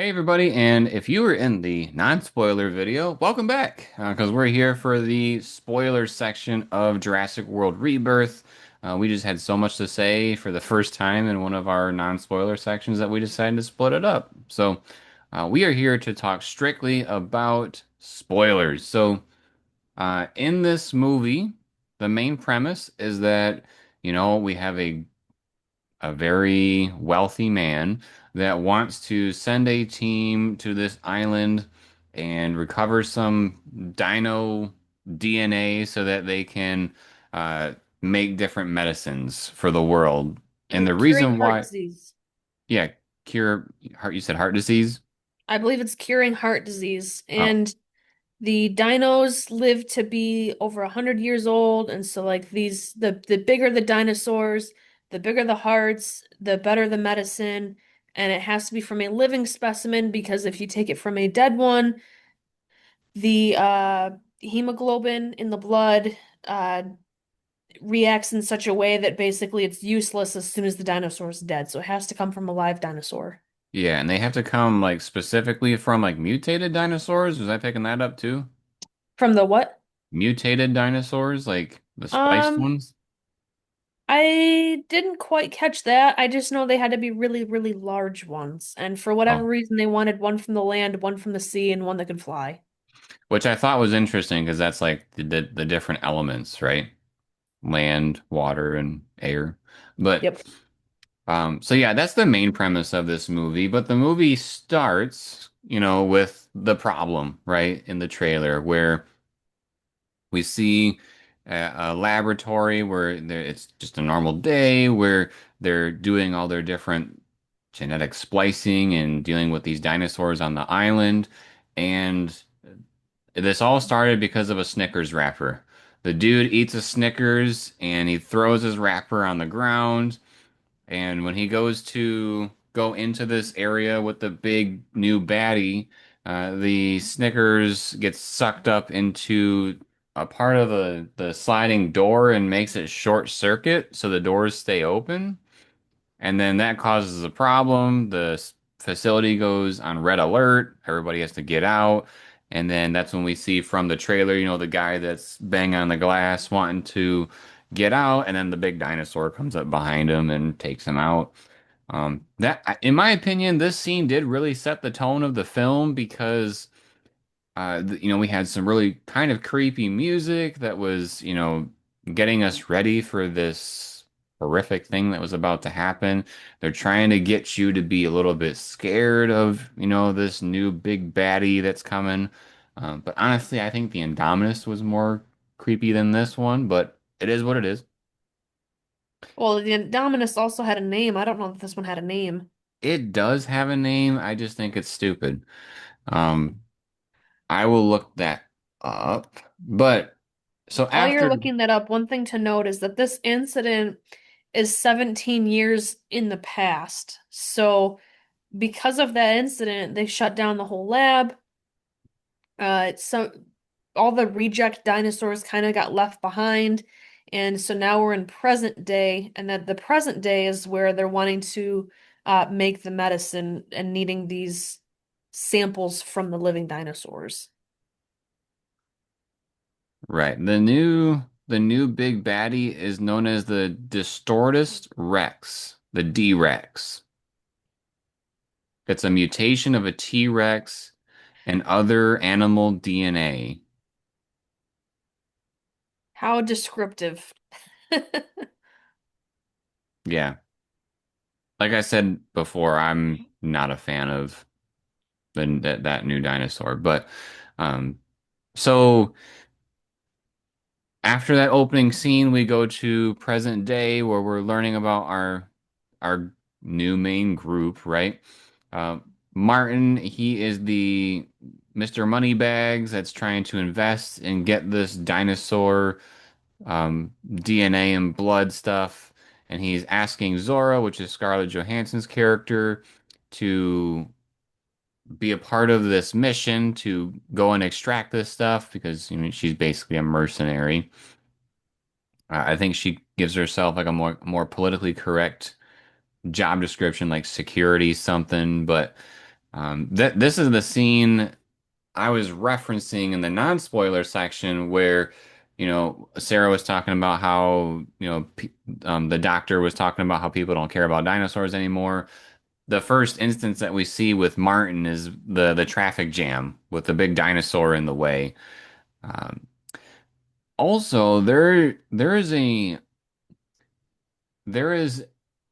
Hey everybody, and if you were in the non-spoiler video, welcome back, because we're here for the spoiler section of Jurassic World Rebirth. We just had so much to say for the first time in one of our non-spoiler sections that we decided to split it up. So we are here to talk strictly about spoilers. So in this movie, the main premise is that, we have a very wealthy man that wants to send a team to this island and recover some dino DNA so that they can make different medicines for the world. And the Curing reason heart why, disease. yeah, cure heart, you said heart disease? I believe it's curing heart disease. Oh, And the dinos live to be over 100 years old. And so like the bigger the dinosaurs, the bigger the hearts, the better the medicine. And it has to be from a living specimen because if you take it from a dead one, the hemoglobin in the blood uh reacts in such a way that basically it's useless as soon as the dinosaur is dead. So it has to come from a live dinosaur. yeah, and they have to come like specifically from like mutated dinosaurs. Was I picking that up too? From the what? Mutated dinosaurs, like the spliced Um, ones? I didn't quite catch that. I just know they had to be really, really large ones. And for whatever Oh. reason, they wanted one from the land, one from the sea, and one that could fly. Which I thought was interesting because that's like the different elements, right? Land, water, and air. But Yep. so yeah, that's the main premise of this movie. But the movie starts, with the problem, right? In the trailer where we see a laboratory where it's just a normal day where they're doing all their different genetic splicing and dealing with these dinosaurs on the island. And this all started because of a Snickers wrapper. The dude eats a Snickers and he throws his wrapper on the ground. And when he goes to go into this area with the big new baddie, the Snickers gets sucked up into a part of the sliding door and makes it short circuit so the doors stay open. And then that causes a problem. The facility goes on red alert. Everybody has to get out. And then that's when we see from the trailer, the guy that's banging on the glass wanting to get out. And then the big dinosaur comes up behind him and takes him out. In my opinion, this scene did really set the tone of the film because we had some really kind of creepy music that was, getting us ready for this horrific thing that was about to happen. They're trying to get you to be a little bit scared of, this new big baddie that's coming. But honestly, I think the Indominus was more creepy than this one, but it is what it is. Well, the Indominus also had a name. I don't know if this one had a name. It does have a name. I just think it's stupid. Um, I will look that up. But so While you're after looking that up, one thing to note is that this incident is 17 years in the past. So because of that incident, they shut down the whole lab. So all the reject dinosaurs kind of got left behind. And so now we're in present day, and that the present day is where they're wanting to make the medicine and needing these samples from the living dinosaurs. Right. The new big baddie is known as the Distortus Rex, the D-Rex. It's a mutation of a T-Rex and other animal DNA. How descriptive. Yeah. Like I said before, I'm not a fan of that new dinosaur, but um so after that opening scene, we go to present day where we're learning about our new main group, right? Uh, Martin, he is the Mr. Moneybags that's trying to invest and get this dinosaur DNA and blood stuff, and he's asking Zora, which is Scarlett Johansson's character, to be a part of this mission to go and extract this stuff because she's basically a mercenary. I think she gives herself like a more politically correct job description, like security something. But This is the scene I was referencing in the non-spoiler section where, Sarah was talking about how, the doctor was talking about how people don't care about dinosaurs anymore. The first instance that we see with Martin is the traffic jam with the big dinosaur in the way. Um, Also, there is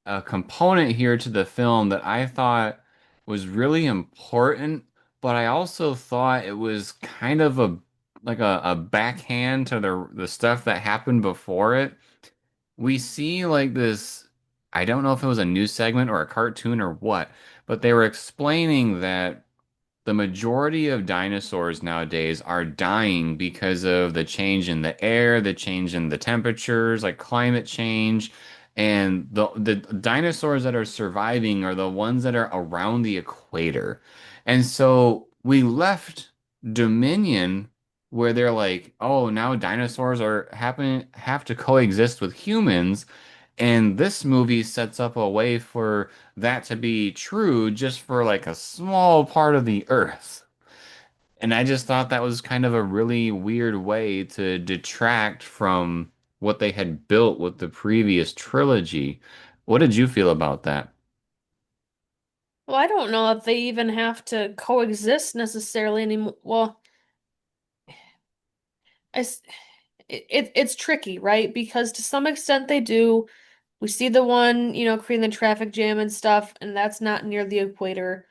a component here to the film that I thought was really important, but I also thought it was kind of a backhand to the stuff that happened before it. We see like this, I don't know if it was a news segment or a cartoon or what, but they were explaining that the majority of dinosaurs nowadays are dying because of the change in the air, the change in the temperatures, like climate change. And the dinosaurs that are surviving are the ones that are around the equator. And so we left Dominion where they're like, oh, now dinosaurs have to coexist with humans. And this movie sets up a way for that to be true just for like a small part of the earth. And I just thought that was kind of a really weird way to detract from what they had built with the previous trilogy. What did you feel about that? Well, I don't know if they even have to coexist necessarily anymore. Well, I, s- it's tricky, right? Because to some extent they do. We see the one, creating the traffic jam and stuff, and that's not near the equator.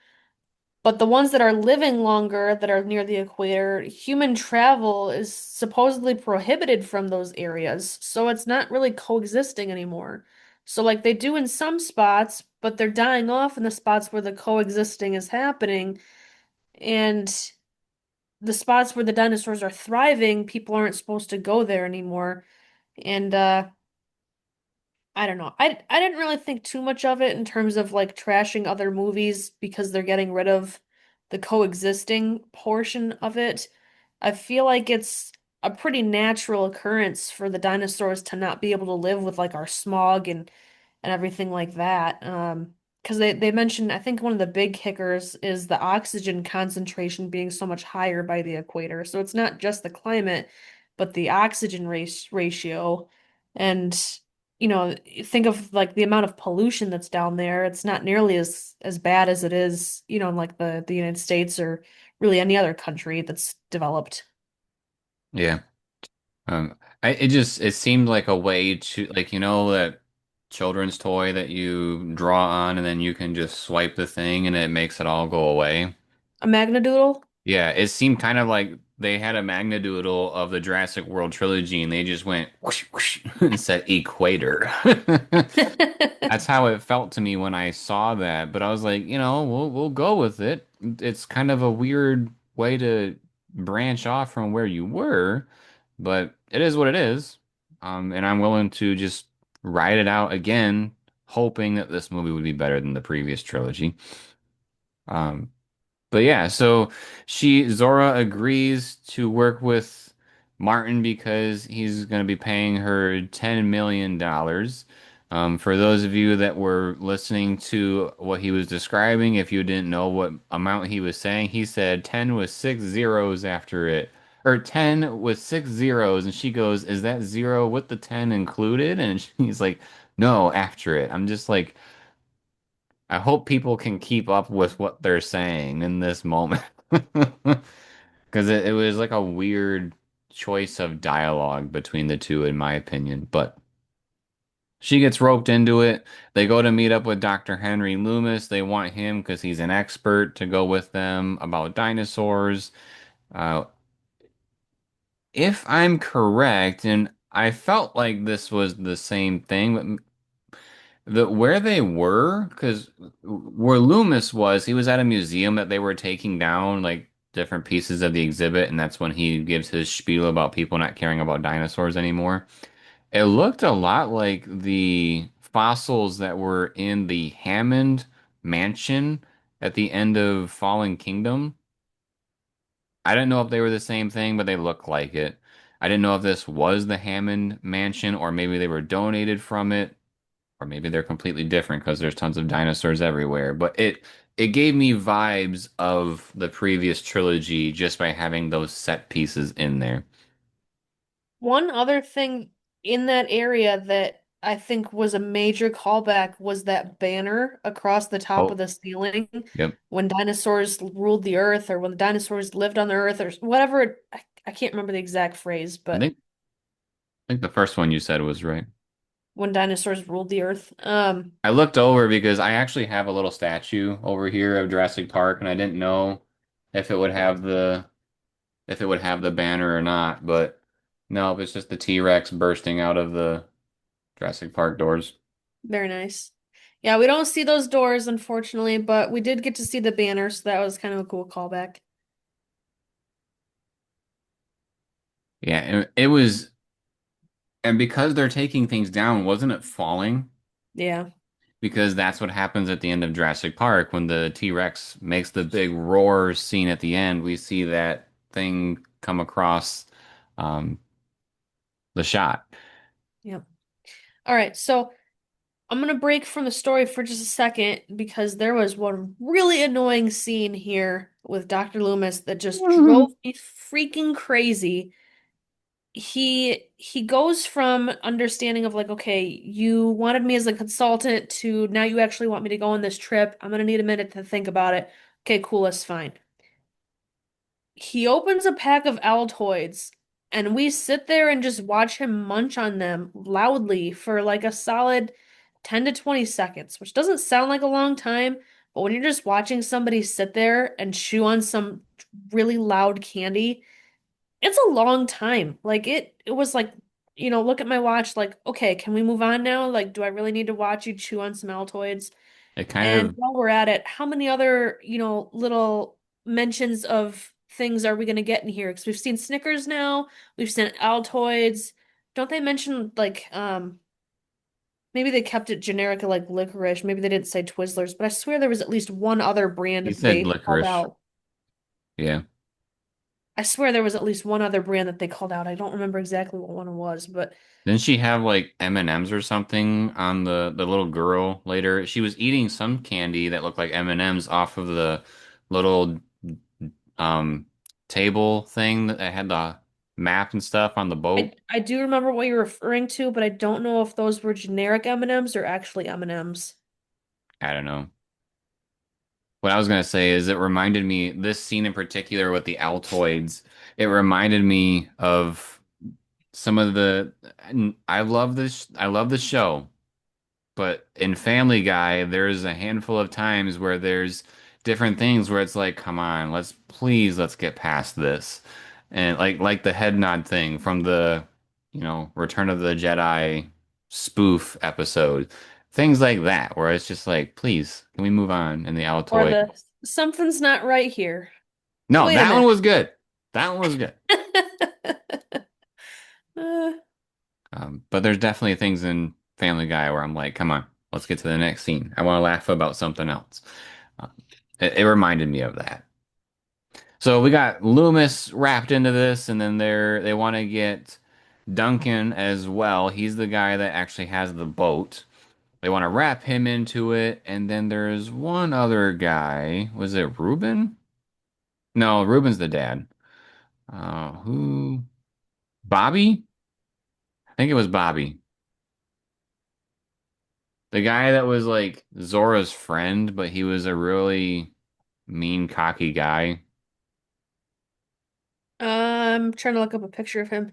But the ones that are living longer, that are near the equator, human travel is supposedly prohibited from those areas. So it's not really coexisting anymore. So, like, they do in some spots, but they're dying off in the spots where the coexisting is happening. And the spots where the dinosaurs are thriving, people aren't supposed to go there anymore. And I don't know. I didn't really think too much of it in terms of like trashing other movies because they're getting rid of the coexisting portion of it. I feel like it's a pretty natural occurrence for the dinosaurs to not be able to live with like our smog and everything like that. Because they mentioned, I think one of the big kickers is the oxygen concentration being so much higher by the equator. So it's not just the climate, but the oxygen ratio. And, think of like the amount of pollution that's down there. It's not nearly as bad as it is, in like the United States or really any other country that's developed. Yeah. It seemed like a way to like that children's toy that you draw on and then you can just swipe the thing and it makes it all go away. A magnadoodle? Yeah, it seemed kind of like they had a magnadoodle of the Jurassic World trilogy and they just went whoosh, whoosh, and said equator. That's how it felt to me when I saw that, but I was like, we'll go with it. It's kind of a weird way to branch off from where you were, but it is what it is. And I'm willing to just ride it out again, hoping that this movie would be better than the previous trilogy. Um, but yeah, so Zora agrees to work with Martin because he's going to be paying her $10 million. For those of you that were listening to what he was describing, if you didn't know what amount he was saying, he said 10 with six zeros after it, or 10 with six zeros. And she goes, "Is that zero with the 10 included?" And he's like, "No, after it." I'm just like, I hope people can keep up with what they're saying in this moment. Because it was like a weird choice of dialogue between the two, in my opinion. But she gets roped into it. They go to meet up with Dr. Henry Loomis. They want him because he's an expert to go with them about dinosaurs. Uh, if I'm correct, and I felt like this was the same thing, but where they were, because where Loomis was, he was at a museum that they were taking down like different pieces of the exhibit, and that's when he gives his spiel about people not caring about dinosaurs anymore. It looked a lot like the fossils that were in the Hammond mansion at the end of Fallen Kingdom. I didn't know if they were the same thing, but they looked like it. I didn't know if this was the Hammond mansion or maybe they were donated from it. Or maybe they're completely different because there's tons of dinosaurs everywhere. But it gave me vibes of the previous trilogy just by having those set pieces in there. One other thing in that area that I think was a major callback was that banner across the top of Oh, the ceiling yep. when dinosaurs ruled the earth or when the dinosaurs lived on the earth or whatever. I can't remember the exact phrase, I but think the first one you said was right. when dinosaurs ruled the earth. I looked over because I actually have a little statue over here of Jurassic Park, and I didn't know if it would have the banner or not, but no, it's just the T-Rex bursting out of the Jurassic Park doors. Very nice. Yeah, we don't see those doors, unfortunately, but we did get to see the banner, so that was kind of a cool callback. Yeah, and it was, and because they're taking things down, wasn't it falling? Yeah. Because that's what happens at the end of Jurassic Park when the T-Rex makes the big roar scene at the end. We see that thing come across um, the shot. Yep. All right, so I'm gonna break from the story for just a second because there was one really annoying scene here with Dr. Loomis that just drove me freaking crazy. He goes from understanding of like, okay, you wanted me as a consultant to now you actually want me to go on this trip. I'm gonna need a minute to think about it. Okay, cool, that's fine. He opens a pack of Altoids, and we sit there and just watch him munch on them loudly for like a solid 10 to 20 seconds, which doesn't sound like a long time, but when you're just watching somebody sit there and chew on some really loud candy, it's a long time. Like it was like, look at my watch, like, okay, can we move on now? Like, do I really need to watch you chew on some Altoids? It kind And of while we're at it, how many other, little mentions of things are we going to get in here? Because we've seen Snickers now, we've seen Altoids. Don't they mention like maybe they kept it generic like licorice, maybe they didn't say Twizzlers, but I swear there was at least one other brand he that said they called licorice. out. Yeah. I swear there was at least one other brand that they called out. I don't remember exactly what one it was, but Didn't she have like M&Ms or something on the little girl later? She was eating some candy that looked like M&Ms off of the little um table thing that had the map and stuff on the I boat. I do remember what you're referring to, but I don't know if those were generic M&Ms or actually M&Ms. I don't know. What I was gonna say is it reminded me this scene in particular with the Altoids. It reminded me of some of the. I love this. I love the show, but in Family Guy, there's a handful of times where there's different things where it's like, come on, let's get past this, and like the head nod thing from the Return of the Jedi spoof episode. Things like that, where it's just like, please, can we move on? And the Or Altoid. the something's not right here. No, Wait a that one minute. was good. That one was good. Uh, But there's definitely things in Family Guy where I'm like, come on, let's get to the next scene. I want to laugh about something else. Um, it reminded me of that. So we got Loomis wrapped into this, and then they want to get Duncan as well. He's the guy that actually has the boat. They want to wrap him into it, and then there's one other guy. Was it Ruben? No, Ruben's the dad. Who? Bobby? I think it was Bobby. The guy that was like Zora's friend, but he was a really mean, cocky guy. I'm trying to look up a picture of him.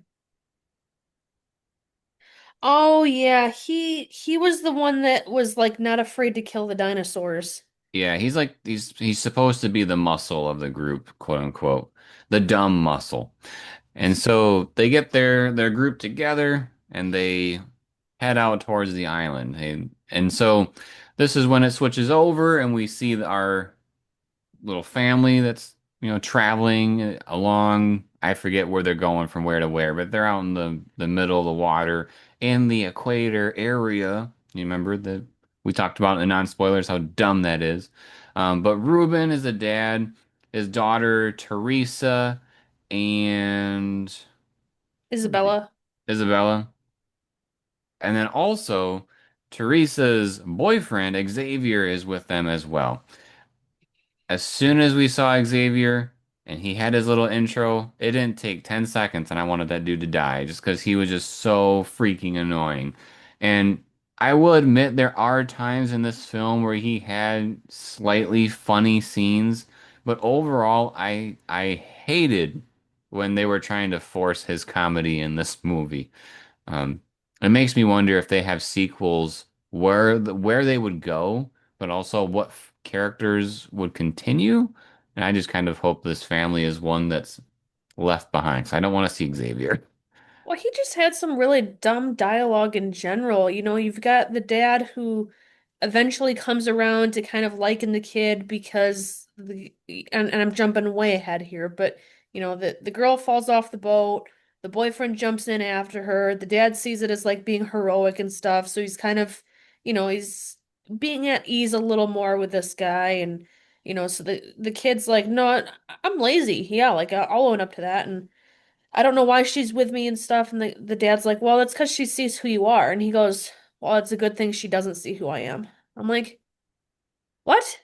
Oh yeah, he was the one that was like not afraid to kill the dinosaurs. Yeah, he's like he's supposed to be the muscle of the group, quote unquote, the dumb muscle. And so they get their group together and they head out towards the island. And so this is when it switches over and we see our little family that's traveling along. I forget where they're going from where to where, but they're out in the middle of the water in the equator area. You remember that we talked about in the non-spoilers how dumb that is. But Ruben is the dad, his daughter Teresa, and Isabella. Isabella, and then also Teresa's boyfriend Xavier is with them as well. as soon as we saw Xavier and he had his little intro, it didn't take 10 seconds and I wanted that dude to die just because he was just so freaking annoying. And I will admit there are times in this film where he had slightly funny scenes, but overall I hated when they were trying to force his comedy in this movie. Um, it makes me wonder if they have sequels where they would go, but also what characters would continue. And I just kind of hope this family is one that's left behind. So I don't want to see Xavier. Well, he just had some really dumb dialogue in general. You know, you've got the dad who eventually comes around to kind of liking the kid because and I'm jumping way ahead here, but you know, the girl falls off the boat, the boyfriend jumps in after her, the dad sees it as like being heroic and stuff, so he's kind of, you know, he's being at ease a little more with this guy and you know, so the kid's like, "No, I'm lazy." Yeah, like I'll own up to that and I don't know why she's with me and stuff. And the dad's like, well, it's because she sees who you are. And he goes, well, it's a good thing she doesn't see who I am. I'm like, what?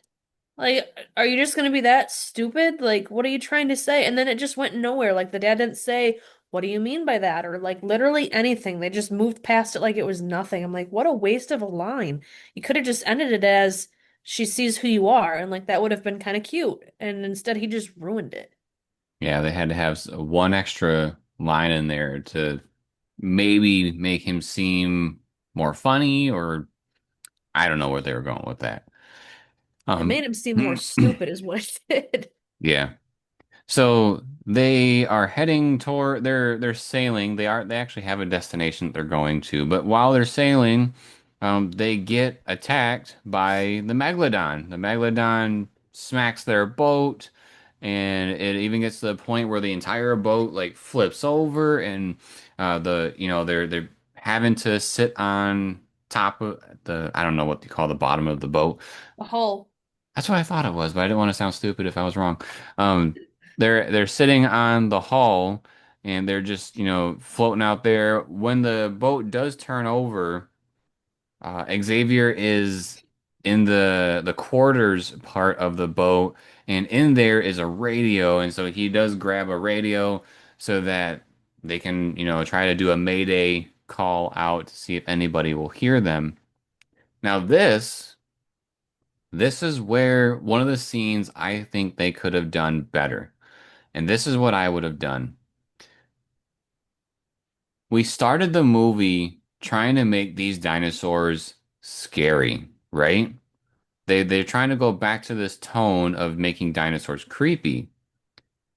Like, are you just going to be that stupid? Like, what are you trying to say? And then it just went nowhere. Like, the dad didn't say, what do you mean by that? Or like literally anything. They just moved past it like it was nothing. I'm like, what a waste of a line. You could have just ended it as she sees who you are. And like, that would have been kind of cute. And instead, he just ruined it. Yeah, they had to have one extra line in there to maybe make him seem more funny, or I don't know where they were going with that. It Um, made him seem more stupid, is what it did. yeah. So they are heading toward they're sailing. They actually have a destination that they're going to, but while they're sailing, they get attacked by the Megalodon. The Megalodon smacks their boat, and it even gets to the point where the entire boat like flips over, and the you know they're having to sit on top of the I don't know what you call the bottom of the boat. The whole That's what I thought it was, but I didn't want to sound stupid if I was wrong. Um, they're sitting on the hull and they're just, floating out there. When the boat does turn over, Xavier is in the quarters part of the boat, and in there is a radio, and so he does grab a radio so that they can, try to do a mayday call out to see if anybody will hear them. Now this is where one of the scenes I think they could have done better. And this is what I would have done. We started the movie trying to make these dinosaurs scary, right? They're trying to go back to this tone of making dinosaurs creepy.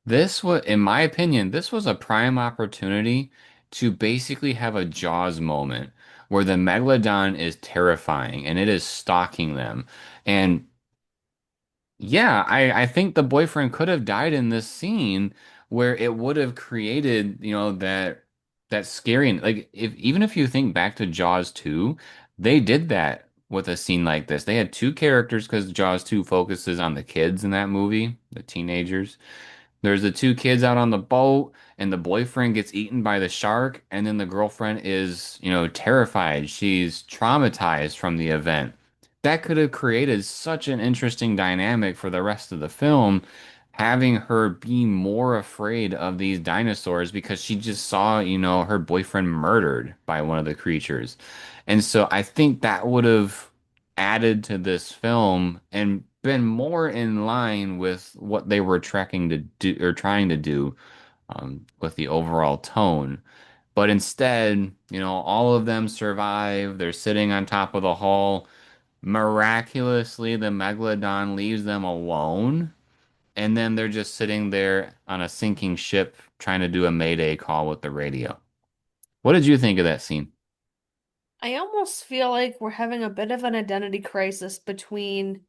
This was, in my opinion, this was a prime opportunity to basically have a Jaws moment where the megalodon is terrifying and it is stalking them. And yeah, I think the boyfriend could have died in this scene where it would have created, that scary, like, if even if you think back to Jaws 2, they did that with a scene like this. They had two characters because Jaws 2 focuses on the kids in that movie, the teenagers. There's the two kids out on the boat, and the boyfriend gets eaten by the shark, and then the girlfriend is, terrified. She's traumatized from the event. That could have created such an interesting dynamic for the rest of the film, having her be more afraid of these dinosaurs because she just saw, her boyfriend murdered by one of the creatures. And so I think that would have added to this film and been more in line with what they were tracking to do or trying to do, with the overall tone. But instead, all of them survive. They're sitting on top of the hull. Miraculously, the megalodon leaves them alone, and then they're just sitting there on a sinking ship trying to do a mayday call with the radio. What did you think of that scene? I almost feel like we're having a bit of an identity crisis between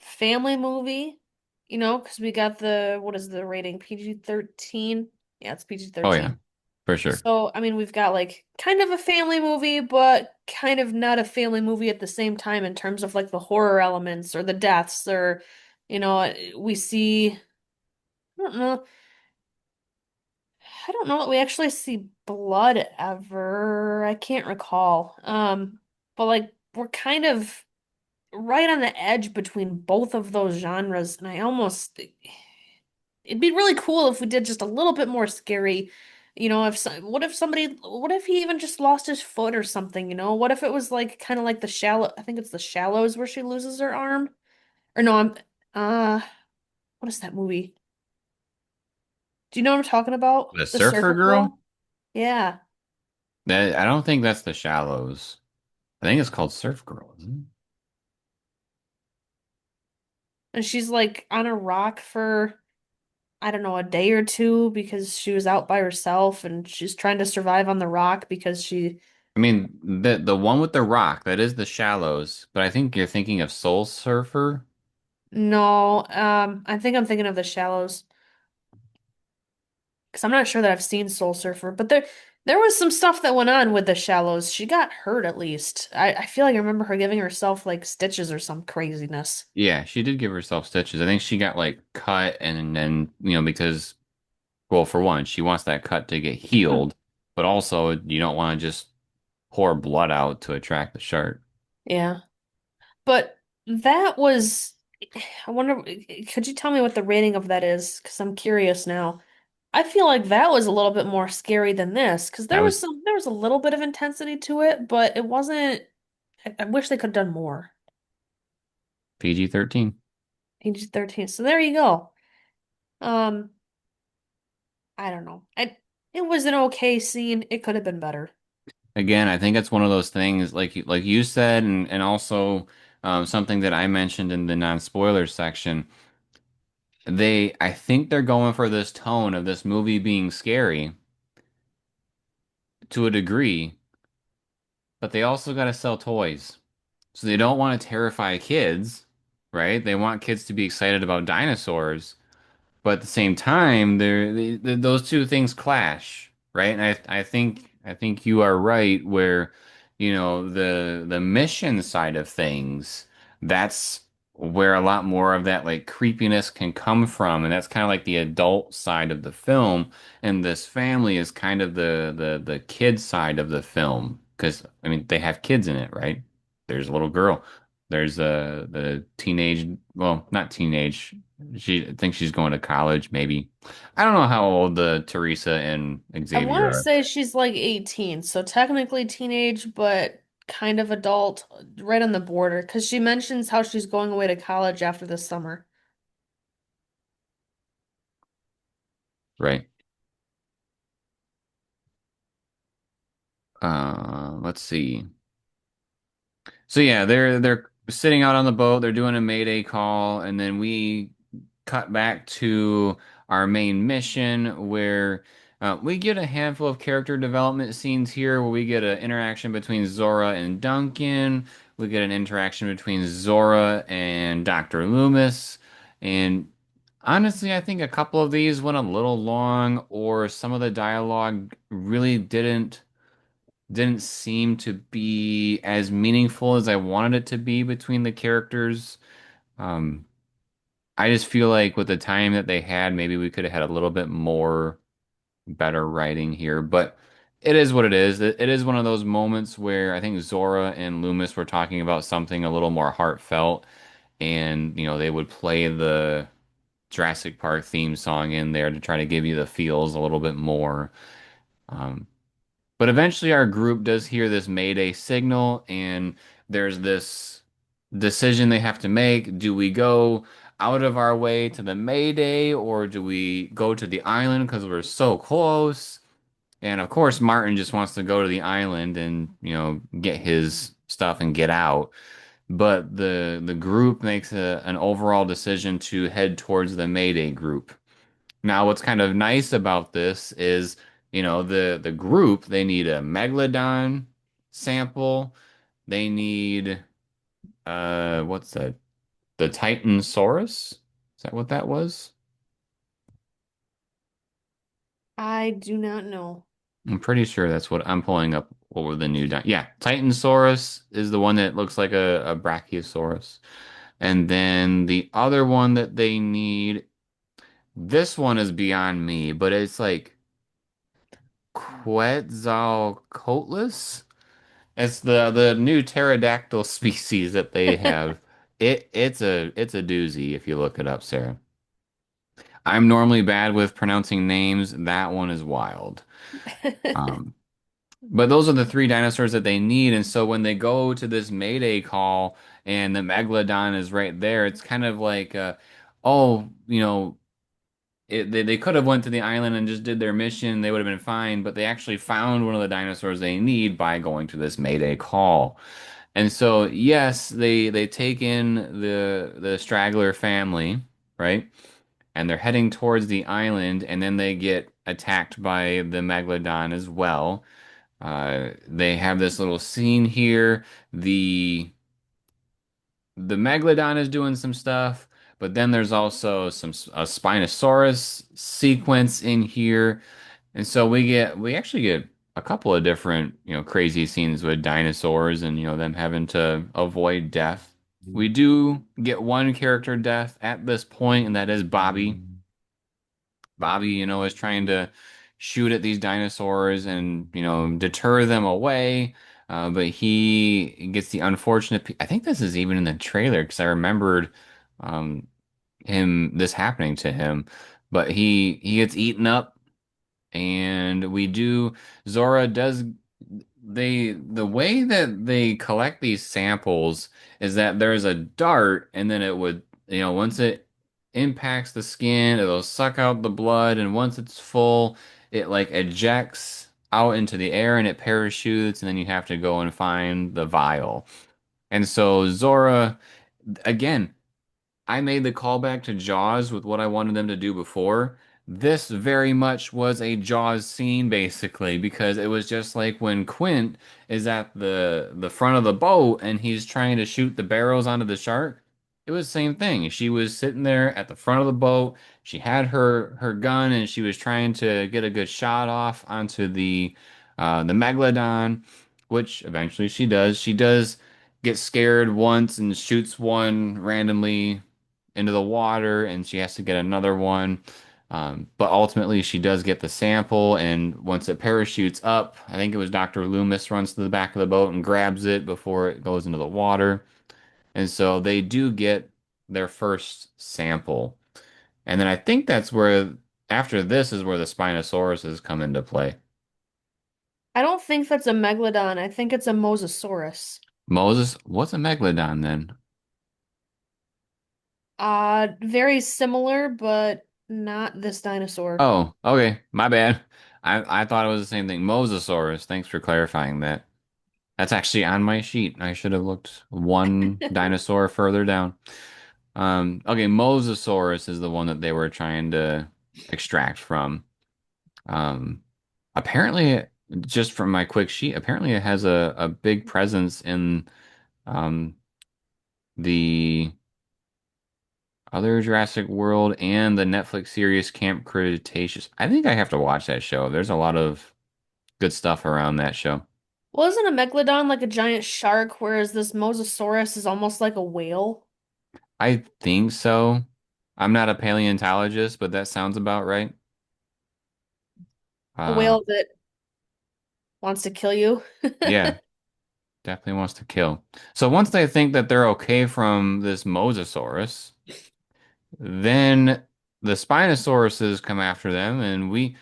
family movie, you know, because we got what is the rating? PG-13? Yeah, it's Oh yeah, PG-13. for sure. So, I mean, we've got like kind of a family movie, but kind of not a family movie at the same time in terms of like the horror elements or the deaths or, you know, we see, I don't know, I don't know that we actually see blood ever. I can't recall. But like we're kind of right on the edge between both of those genres, and it'd be really cool if we did just a little bit more scary. What if he even just lost his foot or something, What if it was like kind of like the shallow, I think it's the Shallows where she loses her arm? Or no, uh, what is that movie? Do you know what I'm talking about? The The Surfer Surfer Girl? Girl? Yeah. That I don't think that's the Shallows. I think it's called Surf Girl, isn't And she's like on a rock for, I don't know, a day or two because she was out by herself and she's trying to survive on the rock because she, I mean, the one with the rock, that is the Shallows, but I think you're thinking of Soul Surfer. no, I think I'm thinking of the Shallows because I'm not sure that I've seen Soul Surfer, but there was some stuff that went on with the Shallows. She got hurt at least. I feel like I remember her giving herself like stitches or some craziness. Yeah, she did give herself stitches. I think she got like cut and then, because well, for one, she wants that cut to get healed, but also you don't want to just pour blood out to attract the shark. Yeah. But that was, I wonder, could you tell me what the rating of that is? Because I'm curious now. I feel like that was a little bit more scary than this because That was there was a little bit of intensity to it, but it wasn't. I wish they could have done more. PG-13. PG-13. So there you go. Um, I don't know. It was an okay scene. It could have been better. Again, I think it's one of those things like you said, and also something that I mentioned in the non-spoiler section. I think they're going for this tone of this movie being scary to a degree, but they also got to sell toys. So they don't want to terrify kids, right? They want kids to be excited about dinosaurs. But at the same time, those two things clash, right? And I think you are right where, the mission side of things, that's where a lot more of that like creepiness can come from, and that's kind of like the adult side of the film, and this family is kind of the kid side of the film because I mean they have kids in it, right? There's a little girl. There's the teenage, well, not teenage. She I think she's going to college, maybe. I don't know how old the Teresa and I Xavier want to are. say she's like 18, so technically teenage, but kind of adult, right on the border, because she mentions how she's going away to college after the summer. Right. Let's see. So yeah, they're sitting out on the boat, they're doing a mayday call, and then we cut back to our main mission where we get a handful of character development scenes here where we get an interaction between Zora and Duncan. We get an interaction between Zora and Dr. Loomis. And honestly, I think a couple of these went a little long, or some of the dialogue really didn't seem to be as meaningful as I wanted it to be between the characters. Um, I just feel like with the time that they had, maybe we could have had a little bit more better writing here, but it is what it is. It is one of those moments where I think Zora and Loomis were talking about something a little more heartfelt, and they would play the Jurassic Park theme song in there to try to give you the feels a little bit more. Um, But eventually, our group does hear this Mayday signal, and there's this decision they have to make. Do we go out of our way to the Mayday, or do we go to the island because we're so close? And of course, Martin just wants to go to the island and, get his stuff and get out. But the group makes an overall decision to head towards the Mayday group. Now, what's kind of nice about this is, the group, they need a Megalodon sample. They need what's that? The Titanosaurus? Is that what that was? I do not know. I'm pretty sure that's what I'm pulling up. What were the new Yeah, Titanosaurus is the one that looks like a Brachiosaurus. And then the other one that they need, this one is beyond me, but it's like Quetzalcoatlus. It's the new pterodactyl species that they have. it's a doozy if you look it up, Sarah. I'm normally bad with pronouncing names. That one is wild. Um, but those are the three dinosaurs that they need, and so when they go to this Mayday call and the Megalodon is right there, it's kind of like, oh, they could have went to the island and just did their mission. They would have been fine, but they actually found one of the dinosaurs they need by going to this Mayday call. And so, yes, they take in the straggler family, right? And they're heading towards the island, and then they get attacked by the Megalodon as well. They have this little scene here. The Megalodon is doing some stuff, but then there's also a Spinosaurus sequence in here, and so we actually get a couple of different crazy scenes with dinosaurs and them having to avoid death. We do get one character death at this point, and that is Bobby. Bobby, is trying to shoot at these dinosaurs and, deter them away. But he gets the unfortunate. I think this is even in the trailer because I remembered um, this happening to him. But he gets eaten up, and we do. Zora does the way that they collect these samples is that there's a dart and then it would once it impacts the skin it'll suck out the blood, and once it's full it like ejects out into the air and it parachutes, and then you have to go and find the vial. And so Zora, again, I made the callback to Jaws with what I wanted them to do before. This very much was a Jaws scene, basically, because it was just like when Quint is at the front of the boat and he's trying to shoot the barrels onto the shark. It was the same thing. She was sitting there at the front of the boat. She had her gun and she was trying to get a good shot off onto the megalodon, which eventually she does. She does get scared once and shoots one randomly into the water, and she has to get another one. But ultimately, she does get the sample, and once it parachutes up, I think it was Dr. Loomis runs to the back of the boat and grabs it before it goes into the water. And so they do get their first sample. And then I think that's where, after this, is where the Spinosauruses come into play. I don't think that's a megalodon. I think it's a mosasaurus. Moses, what's a megalodon then? Very similar, but not this dinosaur. Oh, okay, my bad. I thought it was the same thing. Mosasaurus. Thanks for clarifying that. That's actually on my sheet. I should have looked one dinosaur further down. Okay, Mosasaurus is the one that they were trying to extract from. Um, apparently, just from my quick sheet, apparently it has a big presence in um, the other Jurassic World and the Netflix series Camp Cretaceous. I think I have to watch that show. There's a lot of good stuff around that show. Well, isn't a megalodon like a giant shark, whereas this mosasaurus is almost like a whale? I think so. I'm not a paleontologist, but that sounds about right. A Uh, whale that wants to kill you. yeah, definitely wants to kill. So once they think that they're okay from this Mosasaurus, then the Spinosauruses come after them, and we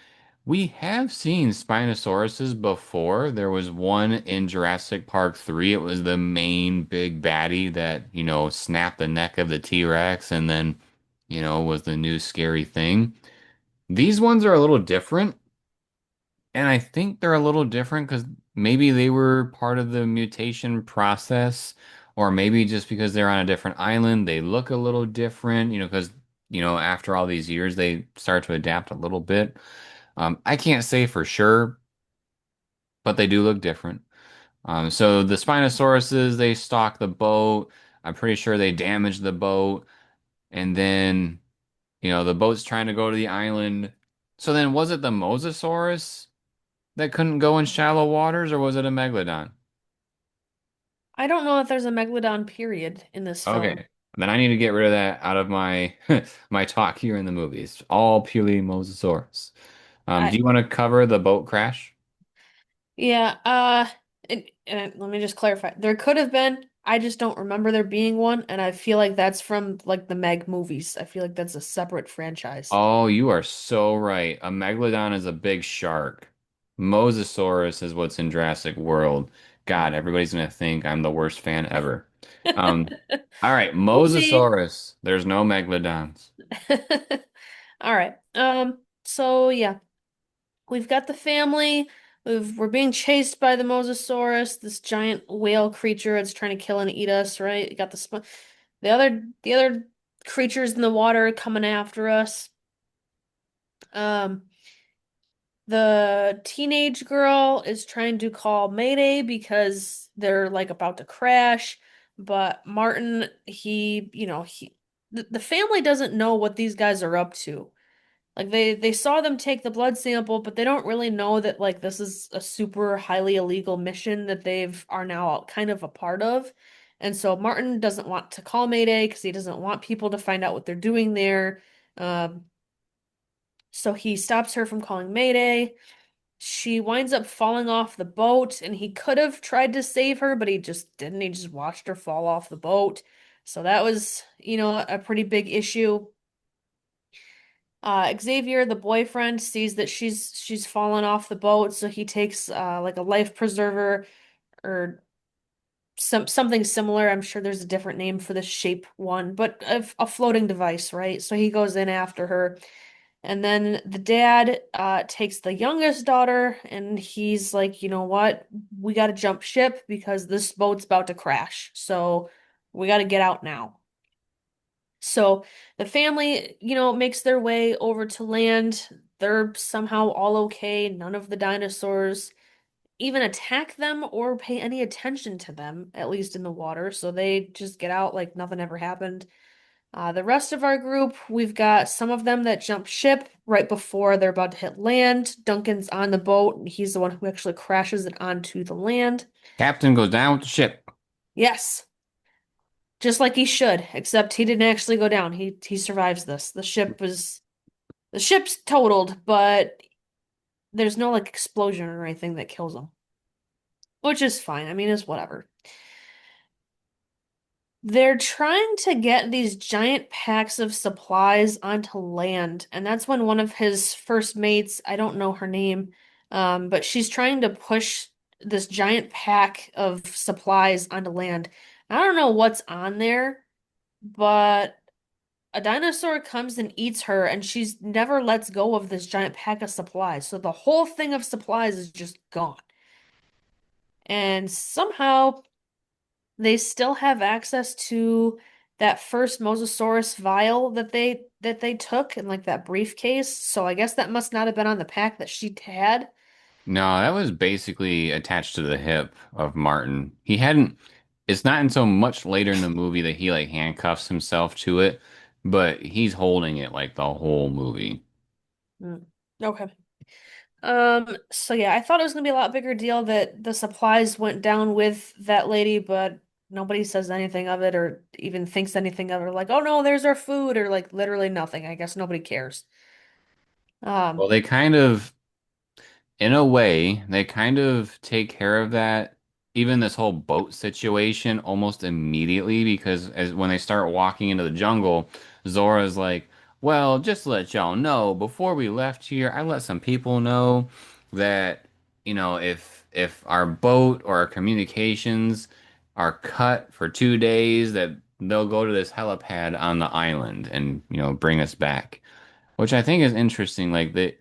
have seen Spinosauruses before. There was one in Jurassic Park 3. It was the main big baddie that, snapped the neck of the T-Rex and then, was the new scary thing. These ones are a little different. And I think they're a little different because maybe they were part of the mutation process, or maybe just because they're on a different island, they look a little different, because, after all these years, they start to adapt a little bit. I can't say for sure, but they do look different. So the Spinosauruses, they stalk the boat. I'm pretty sure they damage the boat. And then, the boat's trying to go to the island. So then was it the Mosasaurus that couldn't go in shallow waters, or was it a megalodon? I don't know if there's a megalodon period in this film. Okay, then I need to get rid of that out of my my talk here in the movies. All purely Mosasaurus. Do I you want to cover the boat crash? Yeah, let me just clarify. There could have been I just don't remember there being one, and I feel like that's from like the Meg movies. I feel like that's a separate franchise. Oh, you are so right. A megalodon is a big shark. Mosasaurus is what's in Jurassic World. God, everybody's gonna think I'm the worst fan ever. Um, all right, Oopsie. Mosasaurus. There's no megalodons. All right. So yeah, we've got the family. We're being chased by the Mosasaurus, this giant whale creature that's trying to kill and eat us, right? You got the other creatures in the water coming after us. Um, the teenage girl is trying to call Mayday because they're like about to crash, but Martin, the family doesn't know what these guys are up to. Like they saw them take the blood sample, but they don't really know that like this is a super highly illegal mission that they've are now kind of a part of. And so Martin doesn't want to call Mayday because he doesn't want people to find out what they're doing there. Um, so he stops her from calling Mayday. She winds up falling off the boat, and he could have tried to save her, but he just didn't. He just watched her fall off the boat. So that was, a pretty big issue. Xavier, the boyfriend, sees that she's fallen off the boat, so he takes like a life preserver or something similar. I'm sure there's a different name for this shape one, but a floating device, right? So he goes in after her. And then the dad takes the youngest daughter and he's like, you know what? We got to jump ship because this boat's about to crash. So we got to get out now. So the family, makes their way over to land. They're somehow all okay. None of the dinosaurs even attack them or pay any attention to them, at least in the water. So they just get out like nothing ever happened. The rest of our group, we've got some of them that jump ship right before they're about to hit land. Duncan's on the boat, and he's the one who actually crashes it onto the land. Captain goes down with the ship. Yes, just like he should, except he didn't actually go down. He survives this. The ship's totaled, but there's no like explosion or anything that kills him, which is fine. I mean, it's whatever. They're trying to get these giant packs of supplies onto land, and that's when one of his first mates, I don't know her name, but she's trying to push this giant pack of supplies onto land. I don't know what's on there, but a dinosaur comes and eats her, and she's never lets go of this giant pack of supplies. So the whole thing of supplies is just gone. And somehow they still have access to that first Mosasaurus vial that they took in like that briefcase. So I guess that must not have been on the pack that she had. No, that was basically attached to the hip of Martin. He hadn't, it's not until much later in the movie that he like handcuffs himself to it, but he's holding it like the whole movie. Mm. Okay. So yeah, I thought it was gonna be a lot bigger deal that the supplies went down with that lady, but nobody says anything of it or even thinks anything of it. Like, oh no, there's our food, or like literally nothing. I guess nobody cares. Um, Well, they kind of in a way, they kind of take care of that, even this whole boat situation almost immediately because as when they start walking into the jungle, Zora's like, "Well, just to let y'all know, before we left here, I let some people know that, if our boat or our communications are cut for 2 days, that they'll go to this helipad on the island and, bring us back." Which I think is interesting. Like that,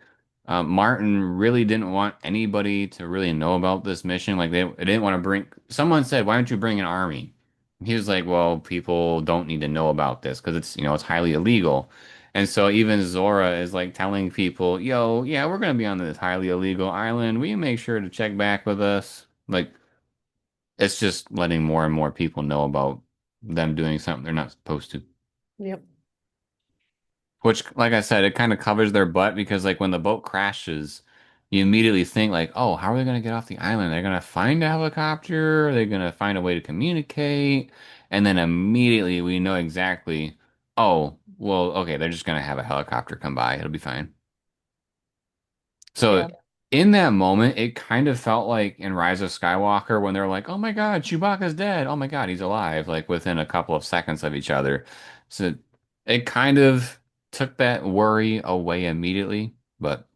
Martin really didn't want anybody to really know about this mission. Like they didn't want to bring. Someone said, "Why don't you bring an army?" He was like, "Well, people don't need to know about this because it's highly illegal." And so even Zora is like telling people, "Yo, yeah, we're gonna be on this highly illegal island. Will you make sure to check back with us?" Like it's just letting more and more people know about them doing something they're not supposed to. yep. Which, like I said, it kind of covers their butt because, like, when the boat crashes, you immediately think, like, oh, how are they going to get off the island? They're going to find a helicopter? Are they going to find a way to communicate? And then immediately we know exactly, oh, well, okay, they're just going to have a helicopter come by. It'll be fine. So Yeah. in that moment, it kind of felt like in Rise of Skywalker when they're like, "Oh my God, Chewbacca's dead. Oh my God, he's alive!" Like within a couple of seconds of each other. So it kind of took that worry away immediately, but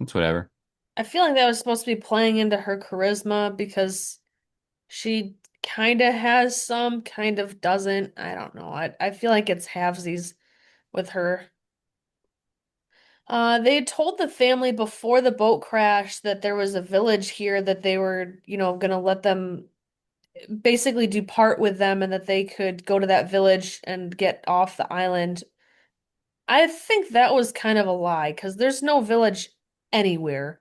it's whatever. I feel like that was supposed to be playing into her charisma because she kind of has some, kind of doesn't. I don't know. I feel like it's halvesies with her. They had told the family before the boat crash that there was a village here that they were, gonna let them basically depart with them and that they could go to that village and get off the island. I think that was kind of a lie because there's no village anywhere.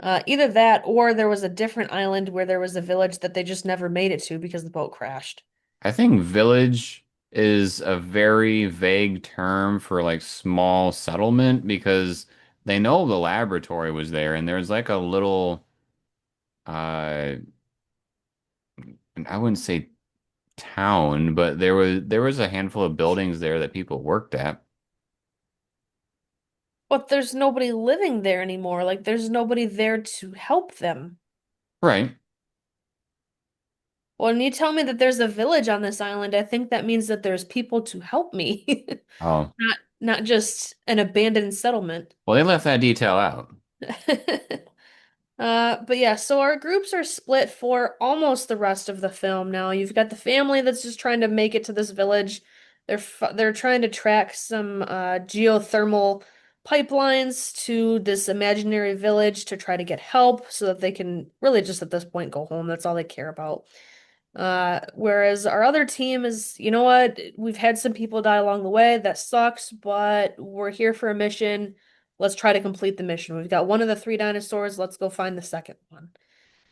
Either that or there was a different island where there was a village that they just never made it to because the boat crashed. I think village is a very vague term for like small settlement because they know the laboratory was there and there's like a little uh I wouldn't say town, but there was a handful of buildings there that people worked at. But there's nobody living there anymore. Like, there's nobody there to help them. Right. When you tell me that there's a village on this island, I think that means that there's people to help me. Oh. Not just an abandoned settlement. Well, they left that detail out, But yeah, so our groups are split for almost the rest of the film now. You've got the family that's just trying to make it to this village. They're trying to track some geothermal pipelines to this imaginary village to try to get help so that they can really just at this point go home. That's all they care about. Whereas our other team is, you know what? We've had some people die along the way. That sucks, but we're here for a mission. Let's try to complete the mission. We've got one of the three dinosaurs. Let's go find the second one.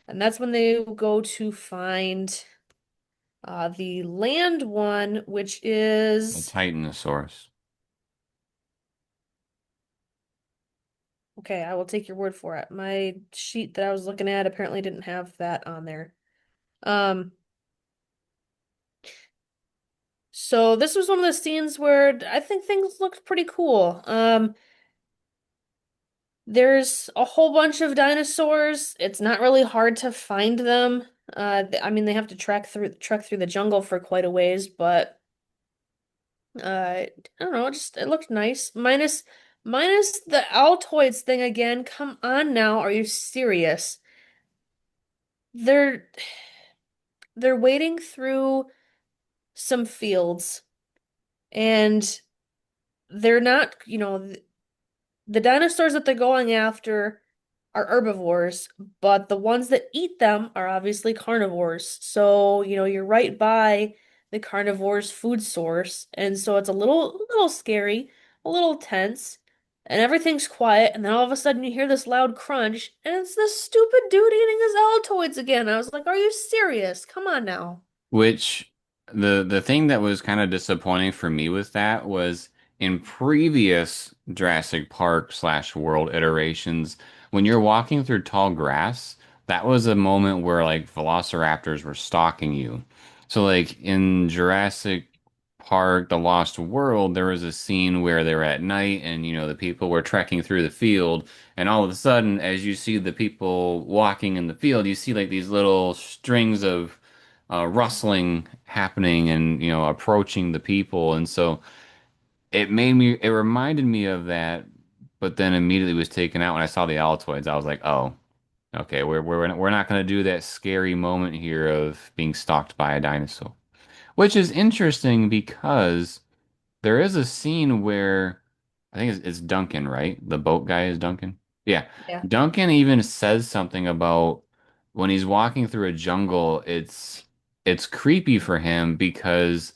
And that's when they go to find the land one, which the is Titanosaurus. okay, I will take your word for it. My sheet that I was looking at apparently didn't have that on there. Um, so this was one of the scenes where I think things looked pretty cool. There's a whole bunch of dinosaurs. It's not really hard to find them. I mean, they have to trek through the jungle for quite a ways, but I don't know, just it looked nice. Minus the Altoids thing again. Come on now, are you serious? They're they're wading through some fields and they're not, the dinosaurs that they're going after are herbivores, but the ones that eat them are obviously carnivores. So, you're right by the carnivore's food source, and so it's a little scary, a little tense, and everything's quiet, and then all of a sudden you hear this loud crunch, and it's this stupid dude eating his Altoids again. I was like, "Are you serious? Come on now." Which the thing that was kind of disappointing for me with that was in previous Jurassic Park slash World iterations, when you're walking through tall grass, that was a moment where like velociraptors were stalking you. So like in Jurassic Park, The Lost World, there was a scene where they were at night and the people were trekking through the field, and all of a sudden, as you see the people walking in the field, you see like these little strings of rustling happening and approaching the people, and so it reminded me of that, but then immediately was taken out when I saw the Altoids. I was like, oh, okay, we're not going to do that scary moment here of being stalked by a dinosaur, which is interesting because there is a scene where I think it's Duncan, right? The boat guy is Duncan. Yeah. Yeah. Duncan even says something about when he's walking through a jungle, it's creepy for him because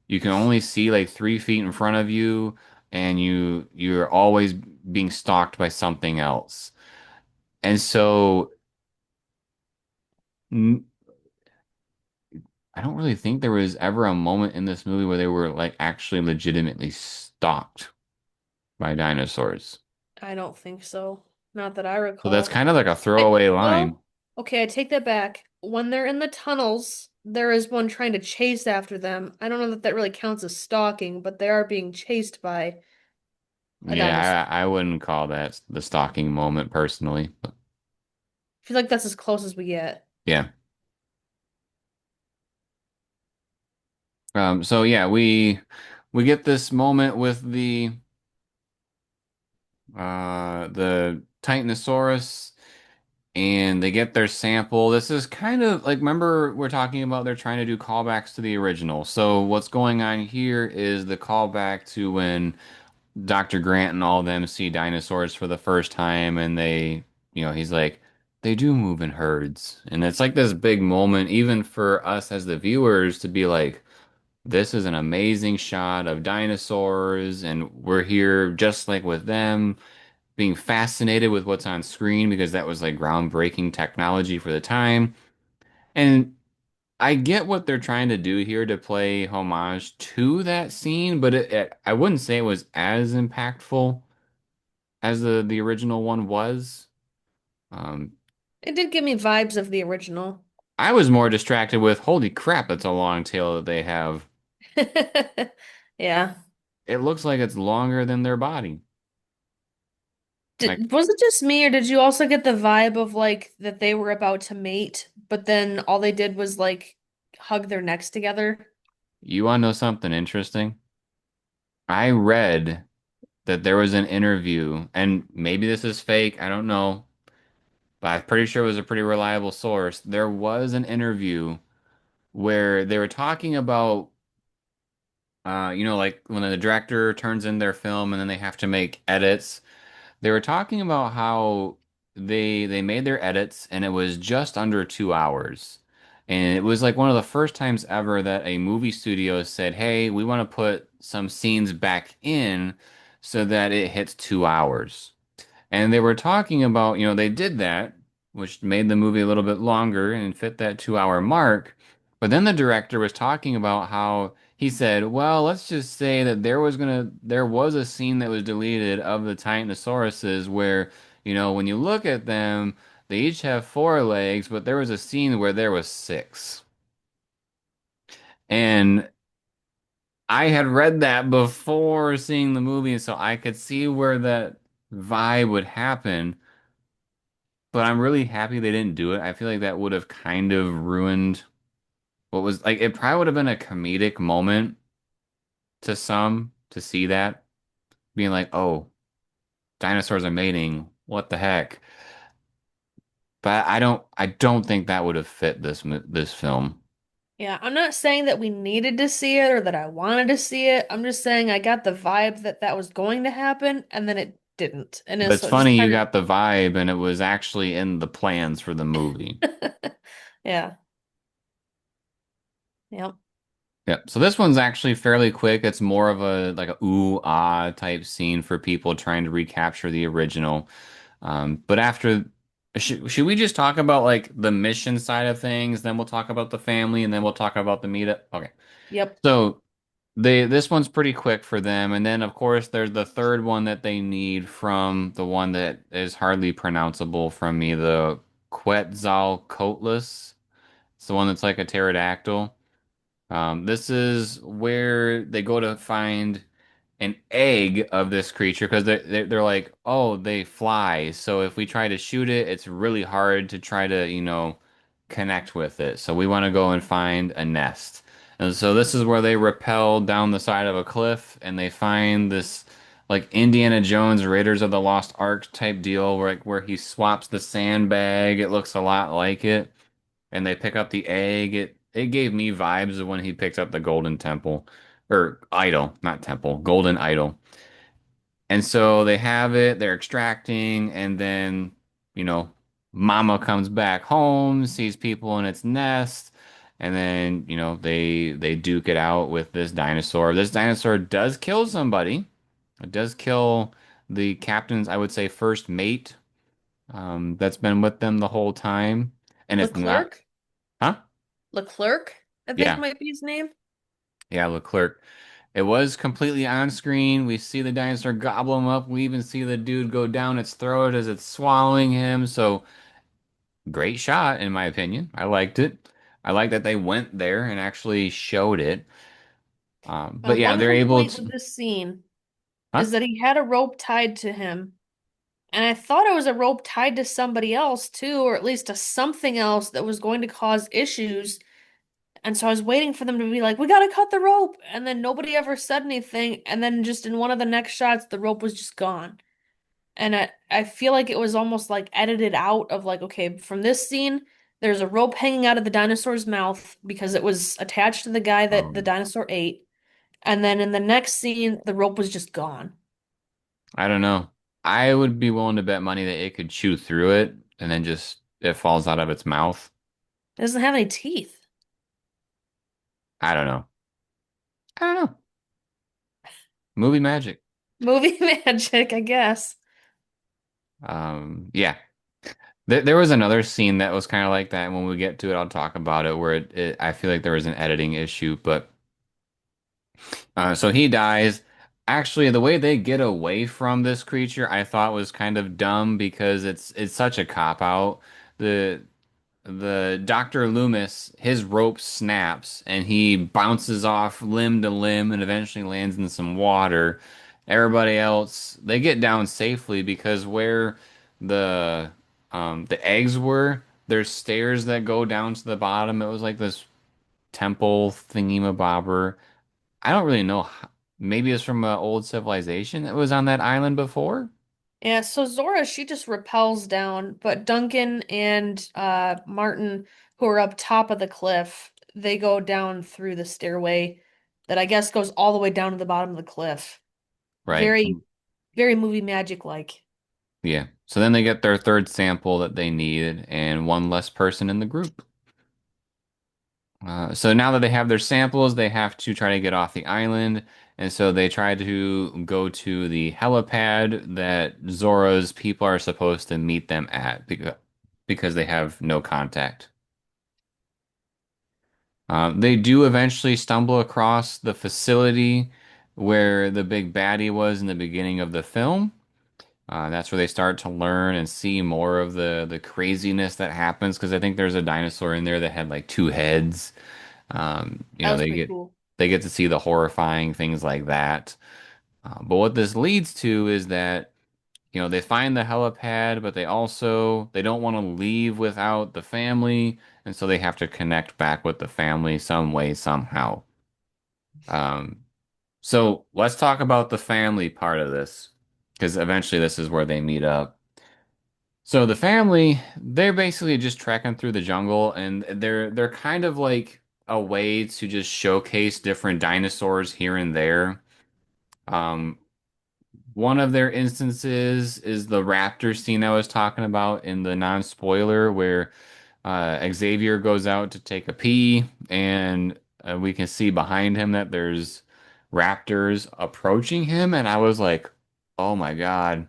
you can only see like 3 feet in front of you and you're always being stalked by something else. And so n- I don't really think there was ever a moment in this movie where they were like actually legitimately stalked by dinosaurs. I don't think so. Not that I So that's recall. kind of like a throwaway line, Well, okay, I take that back. When they're in the tunnels, there is one trying to chase after them. I don't know that that really counts as stalking, but they are being chased by. a dinosaur. Yeah, I wouldn't call that the stalking moment personally. But I feel like that's as close as we get. yeah. So yeah, we get this moment with the Titanosaurus and they get their sample. This is kind of like, remember we're talking about they're trying to do callbacks to the original. So what's going on here is the callback to when Dr. Grant and all of them see dinosaurs for the first time and he's like, they do move in herds. And it's like this big moment, even for us as the viewers, to be like, this is an amazing shot of dinosaurs, and we're here just like with them, being fascinated with what's on screen because that was like groundbreaking technology for the time. And I get what they're trying to do here to play homage to that scene, but I wouldn't say it was as impactful as the original one was. Um, It did give me vibes of the original. I was more distracted with, holy crap, that's a long tail that they have. Yeah. It looks like it's longer than their body. Like, Was it just me, or did you also get the vibe of like that they were about to mate, but then all they did was like hug their necks together? you want to know something interesting? I read that there was an interview, and maybe this is fake, I don't know, but I'm pretty sure it was a pretty reliable source. There was an interview where they were talking about, like when the director turns in their film and then they have to make edits. They were talking about how they made their edits and it was just under 2 hours. And it was like one of the first times ever that a movie studio said, "Hey, we want to put some scenes back in so that it hits 2 hours." And they were talking about, they did that, which made the movie a little bit longer and fit that 2 hour mark. But then the director was talking about how he said, well, let's just say that there was a scene that was deleted of the Titanosauruses where, when you look at them, they each have four legs, but there was a scene where there was six. And I had read that before seeing the movie, so I could see where that vibe would happen. But I'm really happy they didn't do it. I feel like that would have kind of ruined what was like, it probably would have been a comedic moment to some to see that, being like, oh, dinosaurs are mating. What the heck? But I don't think that would have fit this film. Yeah, I'm not saying that we needed to see it or that I wanted to see it. I'm just saying I got the vibe that that was going to happen and then it didn't. And But it's it's so just funny you kind got the vibe and it was actually in the plans for the movie. of yeah. Yep. Yep. So this one's actually fairly quick. It's more of a like a ooh ah type scene for people trying to recapture the original. But after, should we just talk about like the mission side of things? Then we'll talk about the family, and then we'll talk about the meetup. Okay. Yep. So this one's pretty quick for them, and then of course there's the third one that they need from the one that is hardly pronounceable from me, the Quetzalcoatlus. It's the one that's like a pterodactyl. This is where they go to find an egg of this creature because they're like, oh, they fly. So if we try to shoot it, it's really hard to try to, connect with it. So we want to go and find a nest. And so this is where they rappel down the side of a cliff and they find this like Indiana Jones Raiders of the Lost Ark type deal where he swaps the sandbag. It looks a lot like it, and they pick up the egg. It gave me vibes of when he picked up the golden temple or idol, not temple, golden idol. And so they have it, they're extracting, and then, you know, Mama comes back home, sees people in its nest, and then, they duke it out with this dinosaur. This dinosaur does kill somebody. It does kill the captain's, I would say, first mate, that's been with them the whole time. And it's not, Leclerc? huh? Leclerc, I think Yeah. might be his name. Yeah, Leclerc. It was completely on screen. We see the dinosaur gobble him up. We even see the dude go down its throat as it's swallowing him. So great shot, in my opinion. I liked it. I like that they went there and actually showed it. My But yeah, one they're able complaint with to. this scene Huh? is that he had a rope tied to him. And I thought it was a rope tied to somebody else too, or at least to something else that was going to cause issues. And so I was waiting for them to be like, we gotta cut the rope. And then nobody ever said anything. And then just in one of the next shots, the rope was just gone. And I feel like it was almost like edited out of like, okay, from this scene, there's a rope hanging out of the dinosaur's mouth because it was attached to the guy that the Um, dinosaur ate. And then in the next scene, the rope was just gone. I don't know. I would be willing to bet money that it could chew through it and then just it falls out of its mouth. It doesn't have any teeth. I don't know. I don't know. Movie magic. Movie magic, I guess. Yeah. There was another scene that was kind of like that. And when we get to it, I'll talk about it. Where I feel like there was an editing issue, but so he dies. Actually, the way they get away from this creature, I thought was kind of dumb because it's such a cop out. The the Dr. Loomis, his rope snaps and he bounces off limb to limb and eventually lands in some water. Everybody else, they get down safely because where the eggs were, there's stairs that go down to the bottom. It was like this temple thingy-mabobber. I don't really know. Maybe it's from an old civilization that was on that island before, Yeah, so Zora, she just rappels down, but Duncan and Martin, who are up top of the cliff, they go down through the stairway that I guess goes all the way down to the bottom of the cliff. right? Very, very movie magic like. Yeah. So then they get their third sample that they needed and one less person in the group. So now that they have their samples, they have to try to get off the island. And so they try to go to the helipad that Zora's people are supposed to meet them at because they have no contact. They do eventually stumble across the facility where the big baddie was in the beginning of the film. That's where they start to learn and see more of the craziness that happens because I think there's a dinosaur in there that had like two heads. That was They pretty get cool. to see the horrifying things like that. But what this leads to is that they find the helipad, but they don't want to leave without the family, and so they have to connect back with the family some way somehow. Um, so let's talk about the family part of this because eventually this is where they meet up. So the family, they're basically just trekking through the jungle and they're kind of like a way to just showcase different dinosaurs here and there. Um, One of their instances is the raptor scene I was talking about in the non-spoiler where Xavier goes out to take a pee, and we can see behind him that there's raptors approaching him, and I was like, "Oh my God,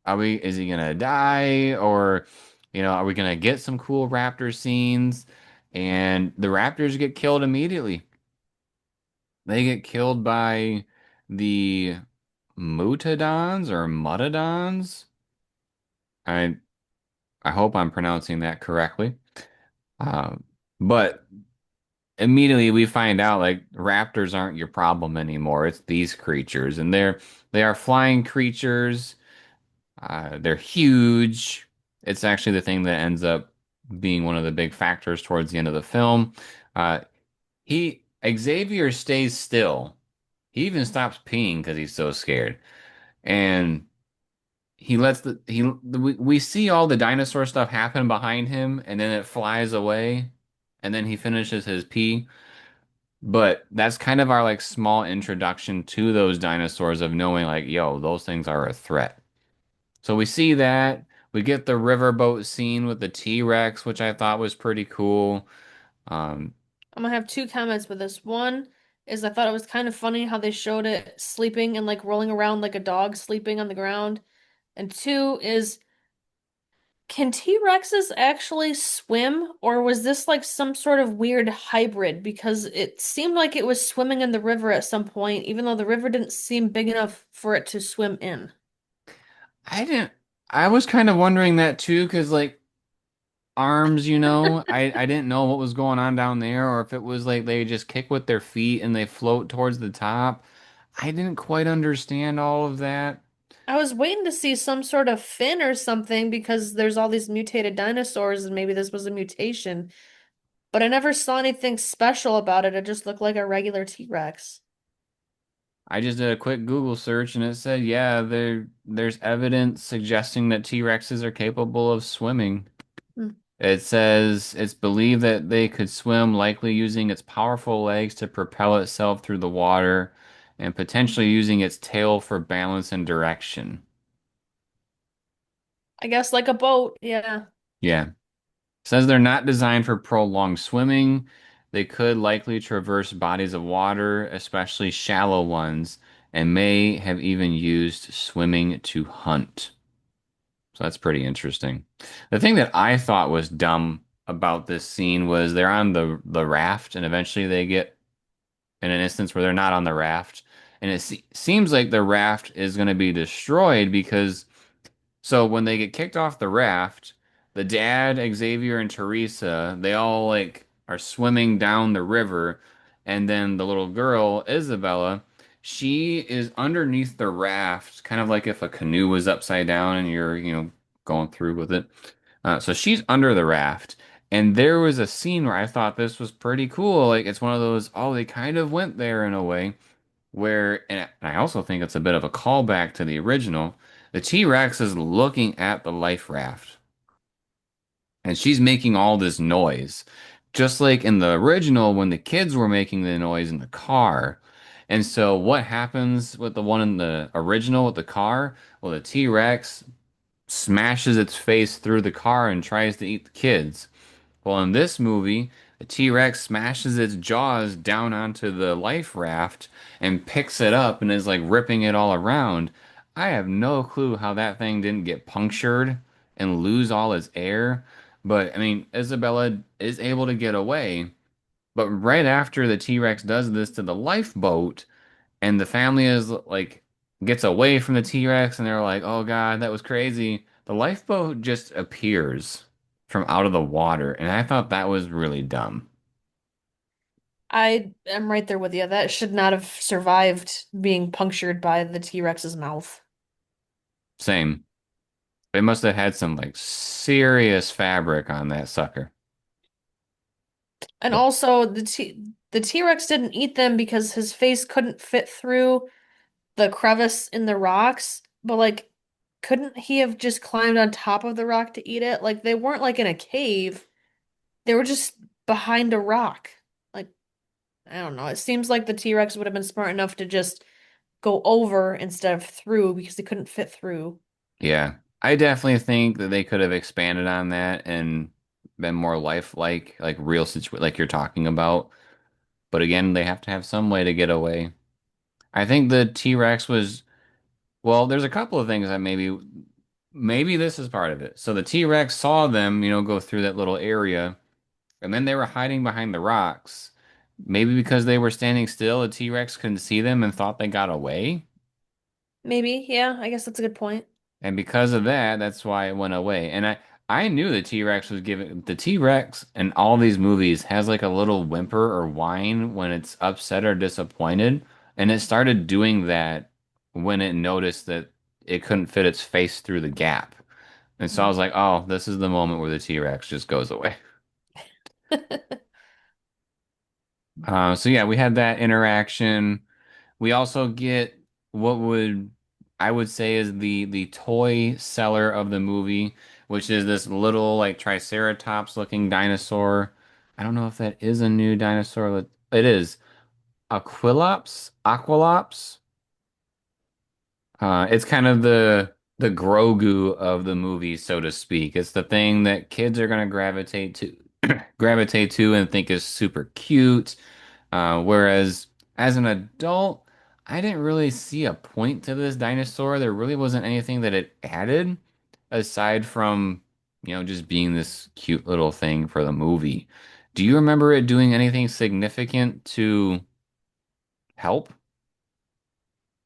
is he gonna die, or are we gonna get some cool raptor scenes?" And the raptors get killed immediately. They get killed by the Mutadons or Mutadons. I I hope I'm pronouncing that correctly. Um, but immediately we find out like raptors aren't your problem anymore. It's these creatures, and they are flying creatures. They're huge. It's actually the thing that ends up being one of the big factors towards the end of the film. Uh, he Xavier stays still. He even stops peeing because he's so scared, and he lets we see all the dinosaur stuff happen behind him, and then it flies away, and then he finishes his pee. But that's kind of our like small introduction to those dinosaurs of knowing like, yo, those things are a threat. So we see that. We get the riverboat scene with the T-Rex, which I thought was pretty cool. Um, I'm gonna have two comments with this. One is I thought it was kind of funny how they showed it sleeping and like rolling around like a dog sleeping on the ground. And two is can T-Rexes actually swim, or was this like some sort of weird hybrid? Because it seemed like it was swimming in the river at some point, even though the river didn't seem big enough for it to swim in. I didn't. I was kind of wondering that too, because like arms, I didn't know what was going on down there, or if it was like they just kick with their feet and they float towards the top. I didn't quite understand all of that. I was waiting to see some sort of fin or something because there's all these mutated dinosaurs and maybe this was a mutation. But I never saw anything special about it. It just looked like a regular T-Rex. I just did a quick Google search and it said, yeah, there's evidence suggesting that T-Rexes are capable of swimming. Hmm. It says it's believed that they could swim, likely using its powerful legs to propel itself through the water and potentially using its tail for balance and direction. I guess like a boat, yeah. Yeah. Says they're not designed for prolonged swimming. They could likely traverse bodies of water, especially shallow ones, and may have even used swimming to hunt. So that's pretty interesting. The thing that I thought was dumb about this scene was they're on the raft, and eventually they get in an instance where they're not on the raft, and it seems like the raft is going to be destroyed because so when they get kicked off the raft, the dad, Xavier, and Teresa, they all like are swimming down the river, and then the little girl, Isabella, she is underneath the raft, kind of like if a canoe was upside down and you're, going through with it. So she's under the raft. And there was a scene where I thought this was pretty cool. Like it's one of those, oh, they kind of went there in a way where, and I also think it's a bit of a callback to the original. The T-Rex is looking at the life raft, and she's making all this noise, just like in the original when the kids were making the noise in the car. And so, what happens with the one in the original with the car? Well, the T-Rex smashes its face through the car and tries to eat the kids. Well, in this movie, the T-Rex smashes its jaws down onto the life raft and picks it up and is like ripping it all around. I have no clue how that thing didn't get punctured and lose all its air. But I mean, Isabella is able to get away. But right after the T-Rex does this to the lifeboat, and the family is like gets away from the T-Rex and they're like, "Oh God, that was crazy." The lifeboat just appears from out of the water, and I thought that was really dumb. I am right there with you. That should not have survived being punctured by the T-Rex's mouth. Same. They must have had some like serious fabric on that sucker. And But also the T-Rex didn't eat them because his face couldn't fit through the crevice in the rocks, but like couldn't he have just climbed on top of the rock to eat it? Like they weren't like in a cave. They were just behind a rock. Like I don't know. It seems like the T-Rex would have been smart enough to just go over instead of through because they couldn't fit through. yeah, I definitely think that they could have expanded on that and been more lifelike, like real like you're talking about. But again, they have to have some way to get away. I think the T-Rex was well, there's a couple of things that maybe this is part of it. So the T-Rex saw them, go through that little area, and then they were hiding behind the rocks. Maybe because they were standing still, the T-Rex couldn't see them and thought they got away. Maybe, yeah, I guess that's a good point. And because of that, that's why it went away. And I knew the T-Rex was giving the T-Rex in all these movies has like a little whimper or whine when it's upset or disappointed. And it started doing that when it noticed that it couldn't fit its face through the gap. And so I was like, oh, this is the moment where the T-Rex just goes away. So yeah, we had that interaction. We also get what would I would say is the toy seller of the movie, which is this little like Triceratops looking dinosaur. I don't know if that is a new dinosaur. It is Aqualops. It's kind of the Grogu of the movie, so to speak. It's the thing that kids are gonna gravitate to and think is super cute. Whereas as an adult, I didn't really see a point to this dinosaur. There really wasn't anything that it added aside from, just being this cute little thing for the movie. Do you remember it doing anything significant to help?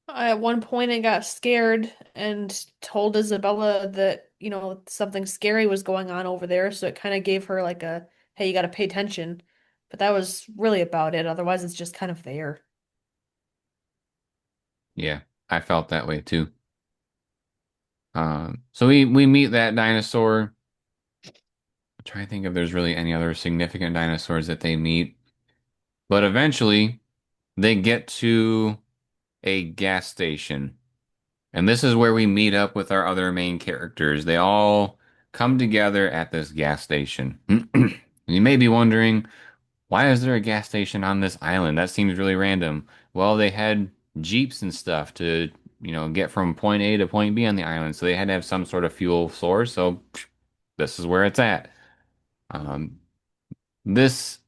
At one point, I got scared and told Isabella that, something scary was going on over there. So it kind of gave her like a, hey, you got to pay attention. But that was really about it. Otherwise, it's just kind of there. Yeah, I felt that way too. So we meet that dinosaur. I'm trying to think if there's really any other significant dinosaurs that they meet, but eventually they get to a gas station. And this is where we meet up with our other main characters. They all come together at this gas station. You may be wondering, why is there a gas station on this island? That seems really random. Well, they had jeeps and stuff to, get from point A to point B on the island, so they had to have some sort of fuel source. So this is where it's at. Um, this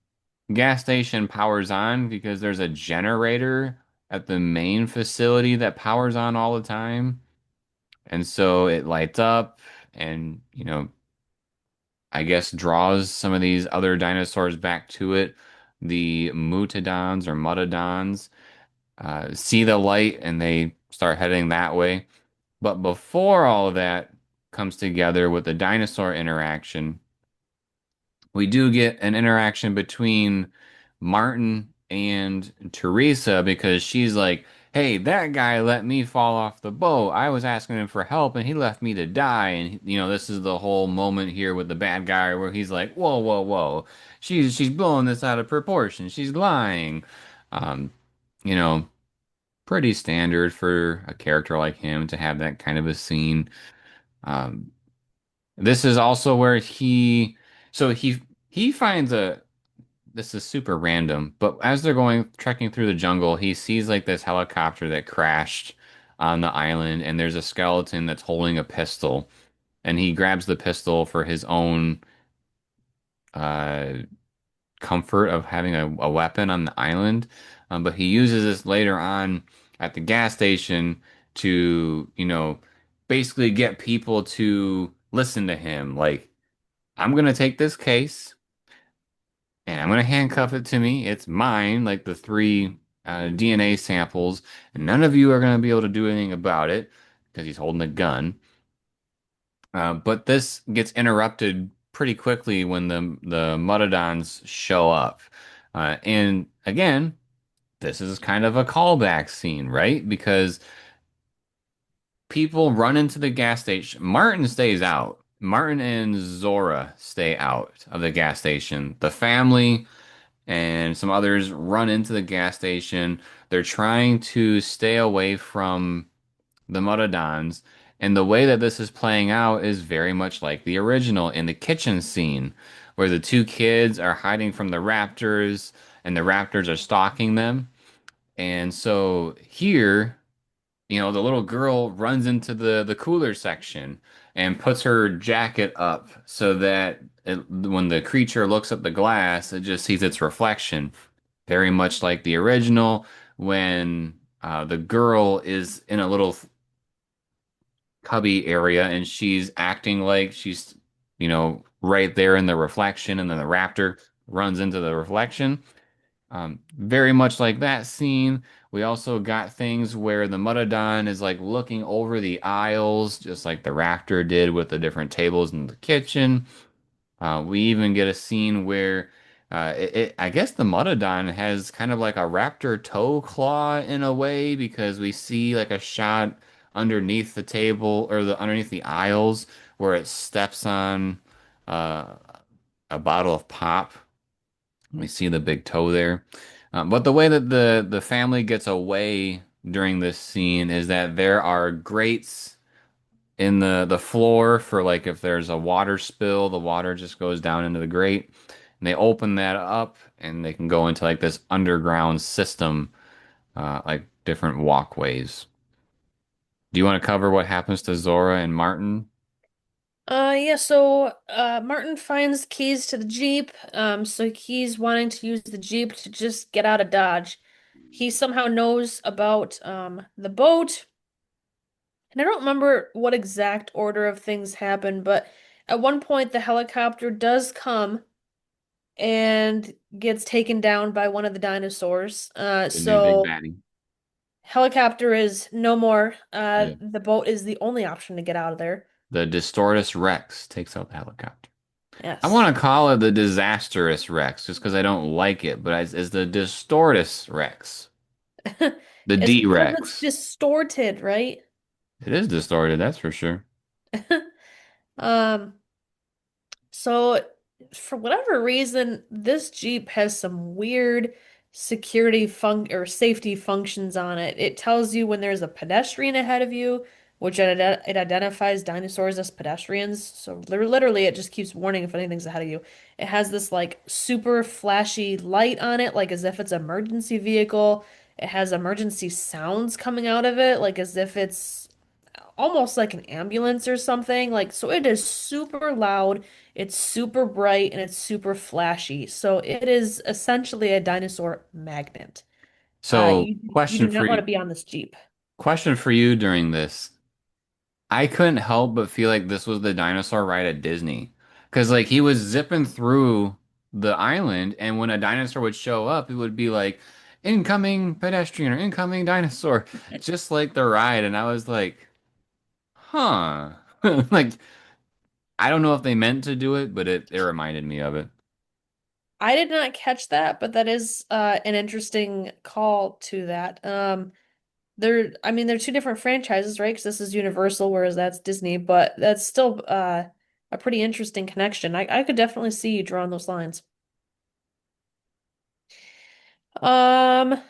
gas station powers on because there's a generator at the main facility that powers on all the time. And so it lights up and, I guess draws some of these other dinosaurs back to it. The Mutodons or Mutodons see the light and they start heading that way. But before all of that comes together with the dinosaur interaction, we do get an interaction between Martin and Teresa because she's like, "Hey, that guy let me fall off the boat. I was asking him for help and he left me to die." And this is the whole moment here with the bad guy where he's like, "Whoa, whoa, whoa. She's blowing this out of proportion. She's lying." Um, you know, pretty standard for a character like him to have that kind of a scene. Um, this is also where so he finds a this is super random, but as they're going trekking through the jungle, he sees like this helicopter that crashed on the island, and there's a skeleton that's holding a pistol, and he grabs the pistol for his own uh, comfort of having a weapon on the island. But he uses this later on at the gas station to, basically get people to listen to him. Like, I'm gonna take this case and I'm gonna handcuff it to me. It's mine, like the three DNA samples, and none of you are gonna be able to do anything about it because he's holding a gun. But this gets interrupted pretty quickly when the Mutodons show up. And again, this is kind of a callback scene, right? Because people run into the gas station. Martin stays out. Martin and Zora stay out of the gas station. The family and some others run into the gas station. They're trying to stay away from the Mutadons. And the way that this is playing out is very much like the original in the kitchen scene, where the two kids are hiding from the raptors and the raptors are stalking them. And so here, the little girl runs into the cooler section and puts her jacket up so that when the creature looks at the glass, it just sees its reflection. Very much like the original, when the girl is in a little cubby area and she's acting like she's, right there in the reflection, and then the raptor runs into the reflection. Very much like that scene. We also got things where the Mutadon is like looking over the aisles, just like the raptor did with the different tables in the kitchen. We even get a scene where I guess the Mutodon has kind of like a raptor toe claw in a way because we see like a shot underneath the table or the underneath the aisles where it steps on uh, a bottle of pop. We see the big toe there. But the way that the family gets away during this scene is that there are grates in the floor for like if there's a water spill, the water just goes down into the grate. And they open that up and they can go into like this underground system, like different walkways. Do you want to cover what happens to Zora and Martin? Yeah, so Martin finds keys to the Jeep. So he's wanting to use the Jeep to just get out of Dodge. He somehow knows about the boat, and I don't remember what exact order of things happened, but at one point the helicopter does come and gets taken down by one of the dinosaurs. The new big So baddie. helicopter is no more. Yeah. The boat is the only option to get out of there. The Distortus Rex takes out the helicopter. I Yes. want to call it the Disastrous Rex just because I don't like it, but it's the Distortus Rex. The It's because it's D-Rex. distorted, right? It is distorted, that's for sure. Um, So, for whatever reason, this Jeep has some weird security fun or safety functions on it. It tells you when there's a pedestrian ahead of you, which it identifies dinosaurs as pedestrians. So literally, it just keeps warning if anything's ahead of you. It has this like super flashy light on it, like as if it's an emergency vehicle. It has emergency sounds coming out of it, like as if it's almost like an ambulance or something. Like, so it is super loud, it's super bright, and it's super flashy. So it is essentially a dinosaur magnet. So, You do not want to be on this Jeep. question for you during this. I couldn't help but feel like this was the dinosaur ride at Disney. Because, like, he was zipping through the island, and when a dinosaur would show up, it would be like, incoming pedestrian or incoming dinosaur, just like the ride. And I was like, huh. Like, I don't know if they meant to do it, but it reminded me of it. I did not catch that, but that is an interesting call to that. I mean, they're two different franchises, right? Because this is Universal, whereas that's Disney, but that's still a pretty interesting connection. I could definitely see you drawing those lines. Um,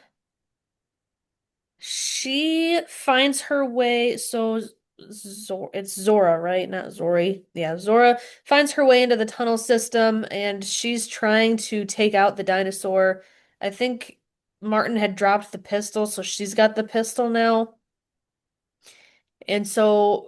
She finds her way, so it's Zora, right? Not Zori. Yeah, Zora finds her way into the tunnel system and she's trying to take out the dinosaur. I think Martin had dropped the pistol, so she's got the pistol now. And so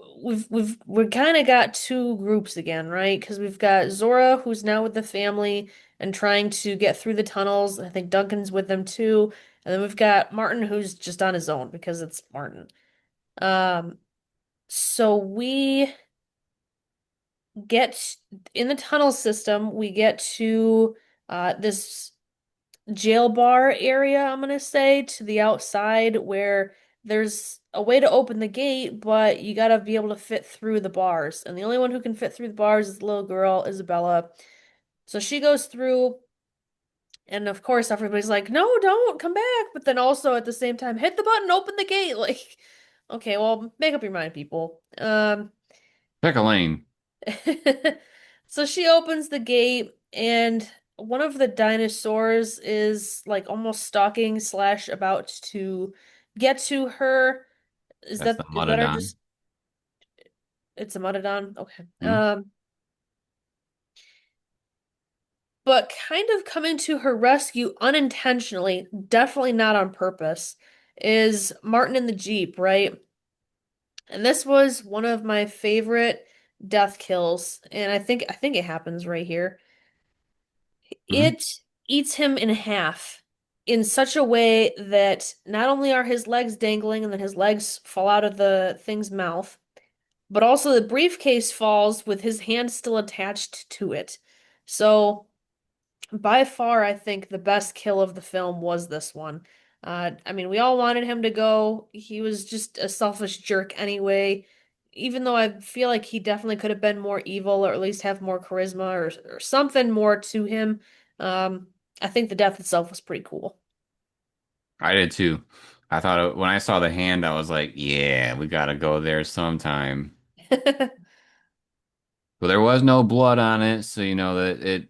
we've kind of got two groups again, right? Because we've got Zora, who's now with the family and trying to get through the tunnels. I think Duncan's with them too. And then we've got Martin, who's just on his own because it's Martin. Um, so we get in the tunnel system, we get to this jail bar area, I'm gonna say, to the outside where there's a way to open the gate, but you gotta be able to fit through the bars. And the only one who can fit through the bars is the little girl, Isabella. So she goes through, and of course everybody's like, "No, don't come back!" But then also at the same time, hit the button, open the gate. Like, okay, well, make up your mind, people. Pick a lane. So she opens the gate, and one of the dinosaurs is like almost stalking slash about to get to her. That's the Is that our Mudodon. just it's a Mudodon? Okay. Hmm? But kind of coming to her rescue unintentionally, definitely not on purpose, is Martin in the Jeep, right? And this was one of my favorite death kills, and I think it happens right here. Hmm? It eats him in half in such a way that not only are his legs dangling and then his legs fall out of the thing's mouth, but also the briefcase falls with his hand still attached to it. So, by far, I think the best kill of the film was this one. I mean, we all wanted him to go. He was just a selfish jerk anyway. Even though I feel like he definitely could have been more evil or at least have more charisma or something more to him. Um, I think the death itself was pretty cool. I did too. I thought when I saw the hand, I was like, yeah, we gotta go there sometime. But there was no blood on it, so you know that it.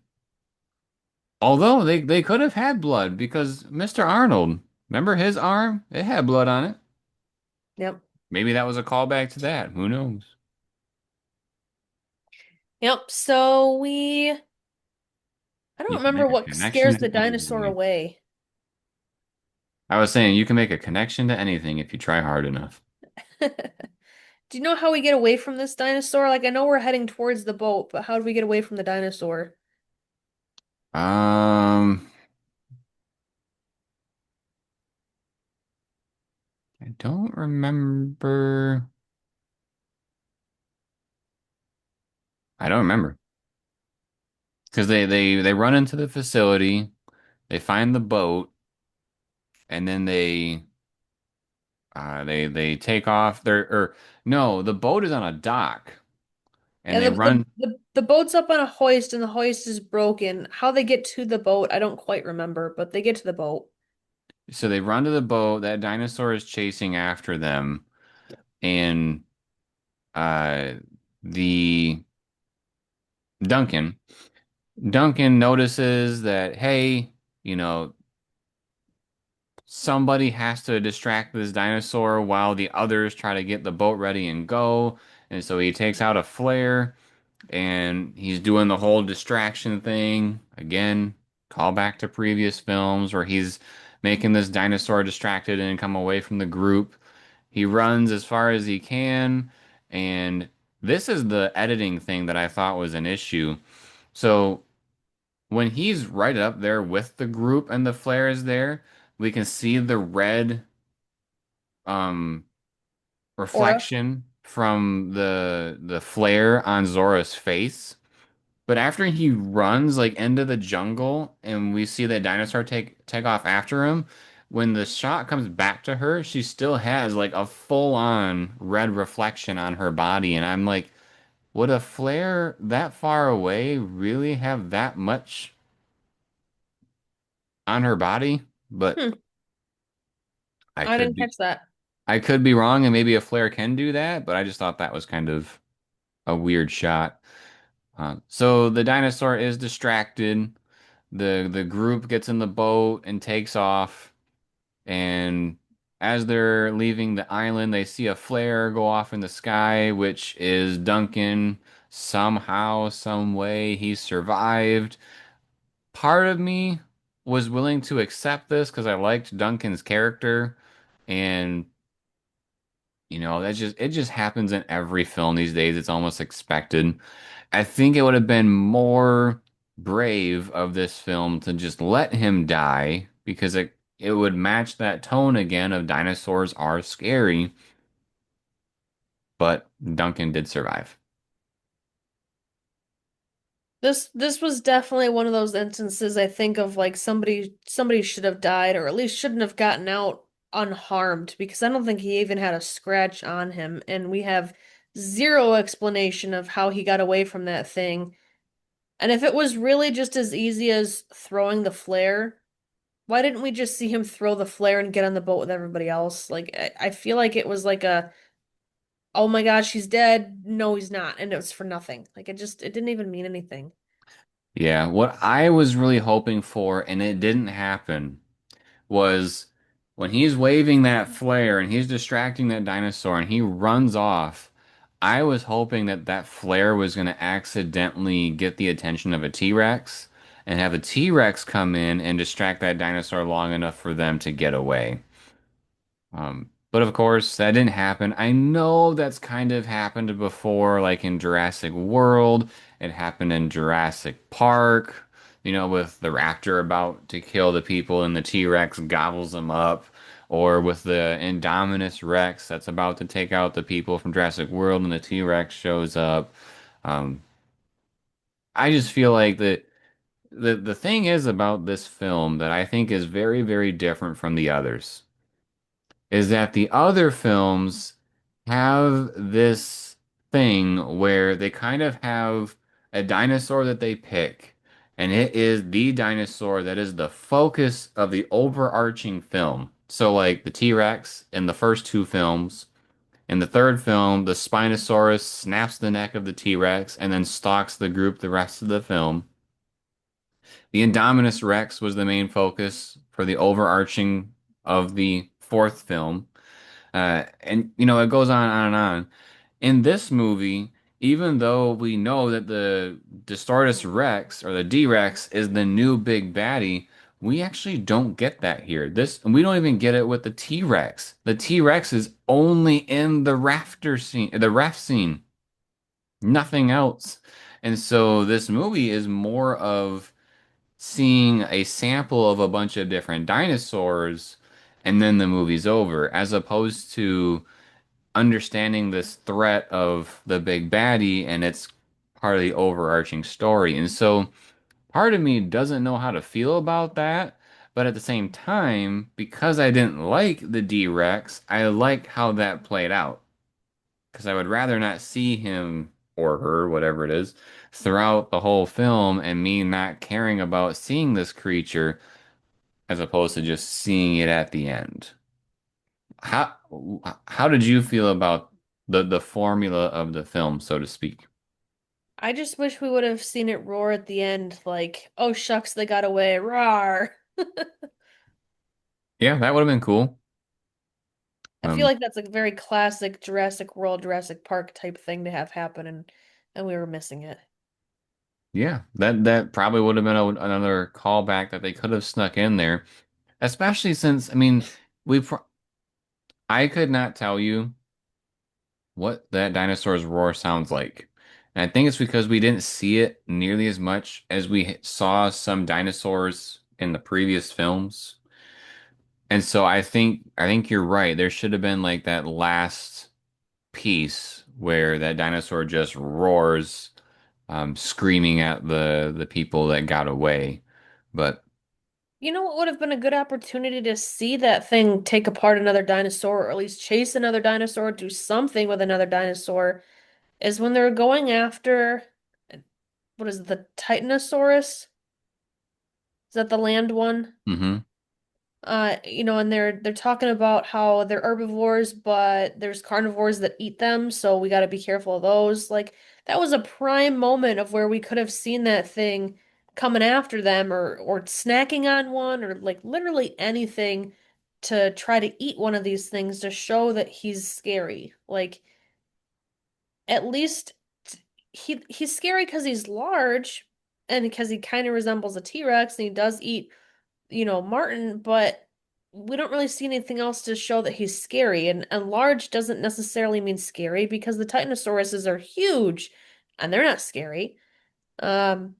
Although they could have had blood because Mr. Arnold, remember his arm? It had blood on it. Yep. Maybe that was a callback to that. Who knows? Yep. I don't You can remember make a what connection scares the to dinosaur anything. away. I was saying you can make a connection to anything if you try hard enough. Do you know how we get away from this dinosaur? Like, I know we're heading towards the boat, but how do we get away from the dinosaur? Um, I don't remember. I don't remember because they run into the facility, they find the boat, and then they take off. They're or no, the boat is on a dock, and Yeah, they run. the boat's up on a hoist and the hoist is broken. How they get to the boat, I don't quite remember, but they get to the boat. So they run to the boat. That dinosaur is chasing after them, and uh, the Duncan Duncan notices that, hey, you know, somebody has to distract this dinosaur while the others try to get the boat ready and go. And so he takes out a flare and he's doing the whole distraction thing. Again, call back to previous films where he's making this dinosaur distracted and come away from the group. He runs as far as he can, and this is the editing thing that I thought was an issue. So when he's right up there with the group and the flare is there, we can see the red um Aura. reflection from the flare on Zora's face. But after he runs like into the jungle and we see that dinosaur take off after him, when the shot comes back to her, she still has like a full-on red reflection on her body. And I'm like, would a flare that far away really have that much on her body? But Hmm, I I could didn't be catch that. I could be wrong and maybe a flare can do that, but I just thought that was kind of a weird shot. So the dinosaur is distracted. The group gets in the boat and takes off. And as they're leaving the island, they see a flare go off in the sky, which is Duncan. Somehow, some way, he survived. Part of me was willing to accept this because I liked Duncan's character, and that's just it just happens in every film these days. It's almost expected. I think it would have been more brave of this film to just let him die because it would match that tone again of dinosaurs are scary, but Duncan did survive. This was definitely one of those instances I think of like somebody should have died or at least shouldn't have gotten out unharmed because I don't think he even had a scratch on him and we have zero explanation of how he got away from that thing. And if it was really just as easy as throwing the flare, why didn't we just see him throw the flare and get on the boat with everybody else? Like I feel like it was like a oh my gosh, he's dead. No, he's not. And it was for nothing. Like it didn't even mean anything. Yeah, what I was really hoping for, and it didn't happen, was when he's waving that flare and he's distracting that dinosaur and he runs off. I was hoping that that flare was going to accidentally get the attention of a T-Rex and have a T-Rex come in and distract that dinosaur long enough for them to get away. But of course, that didn't happen. I know that's kind of happened before, like in Jurassic World. It happened in Jurassic Park, with the raptor about to kill the people and the T-Rex gobbles them up. Or with the Indominus Rex that's about to take out the people from Jurassic World and the T-Rex shows up. Um, I just feel like the thing is about this film that I think is very, very different from the others is that the other films have this thing where they kind of have a dinosaur that they pick, and it is the dinosaur that is the focus of the overarching film. So, like the T-Rex in the first two films. In the third film, the Spinosaurus snaps the neck of the T-Rex and then stalks the group the rest of the film. The Indominus Rex was the main focus for the overarching of the fourth film. And it goes on and on. In this movie, even though we know that the Distortus Rex or the D-Rex is the new big baddie, we actually don't get that here. And we don't even get it with the T-Rex. The T-Rex is only in the rafter scene, the raft scene, nothing else. And so this movie is more of seeing a sample of a bunch of different dinosaurs and then the movie's over, as opposed to understanding this threat of the big baddie and it's part of the overarching story. And so part of me doesn't know how to feel about that, but at the same time, because I didn't like the D-Rex, I like how that played out. Because I would rather not see him or her, whatever it is, throughout the whole film and me not caring about seeing this creature. as opposed to just seeing it at the end. How how did you feel about the formula of the film, so to speak? I just wish we would have seen it roar at the end, like, oh shucks, they got away, rawr. Yeah, that would have been cool. I feel Um, like that's a very classic Jurassic World, Jurassic Park type thing to have happen, and we were missing it. yeah, that probably would have been another callback that they could have snuck in there, especially since I mean, I could not tell you what that dinosaur's roar sounds like. And I think it's because we didn't see it nearly as much as we saw some dinosaurs in the previous films. And so I think you're right. There should have been like that last piece where that dinosaur just roars, screaming at the people that got away. But You know what would have been a good opportunity to see that thing take apart another dinosaur, or at least chase another dinosaur, do something with another dinosaur, is when they're going after, what is it, the Titanosaurus? Is that the land one? mhm. And they're talking about how they're herbivores, but there's carnivores that eat them, so we got to be careful of those. Like that was a prime moment of where we could have seen that thing coming after them or snacking on one or like literally anything to try to eat one of these things to show that he's scary. Like at least he's scary because he's large and because he kind of resembles a T-Rex and he does eat Martin, but we don't really see anything else to show that he's scary. And large doesn't necessarily mean scary because the Titanosauruses are huge and they're not scary. Um,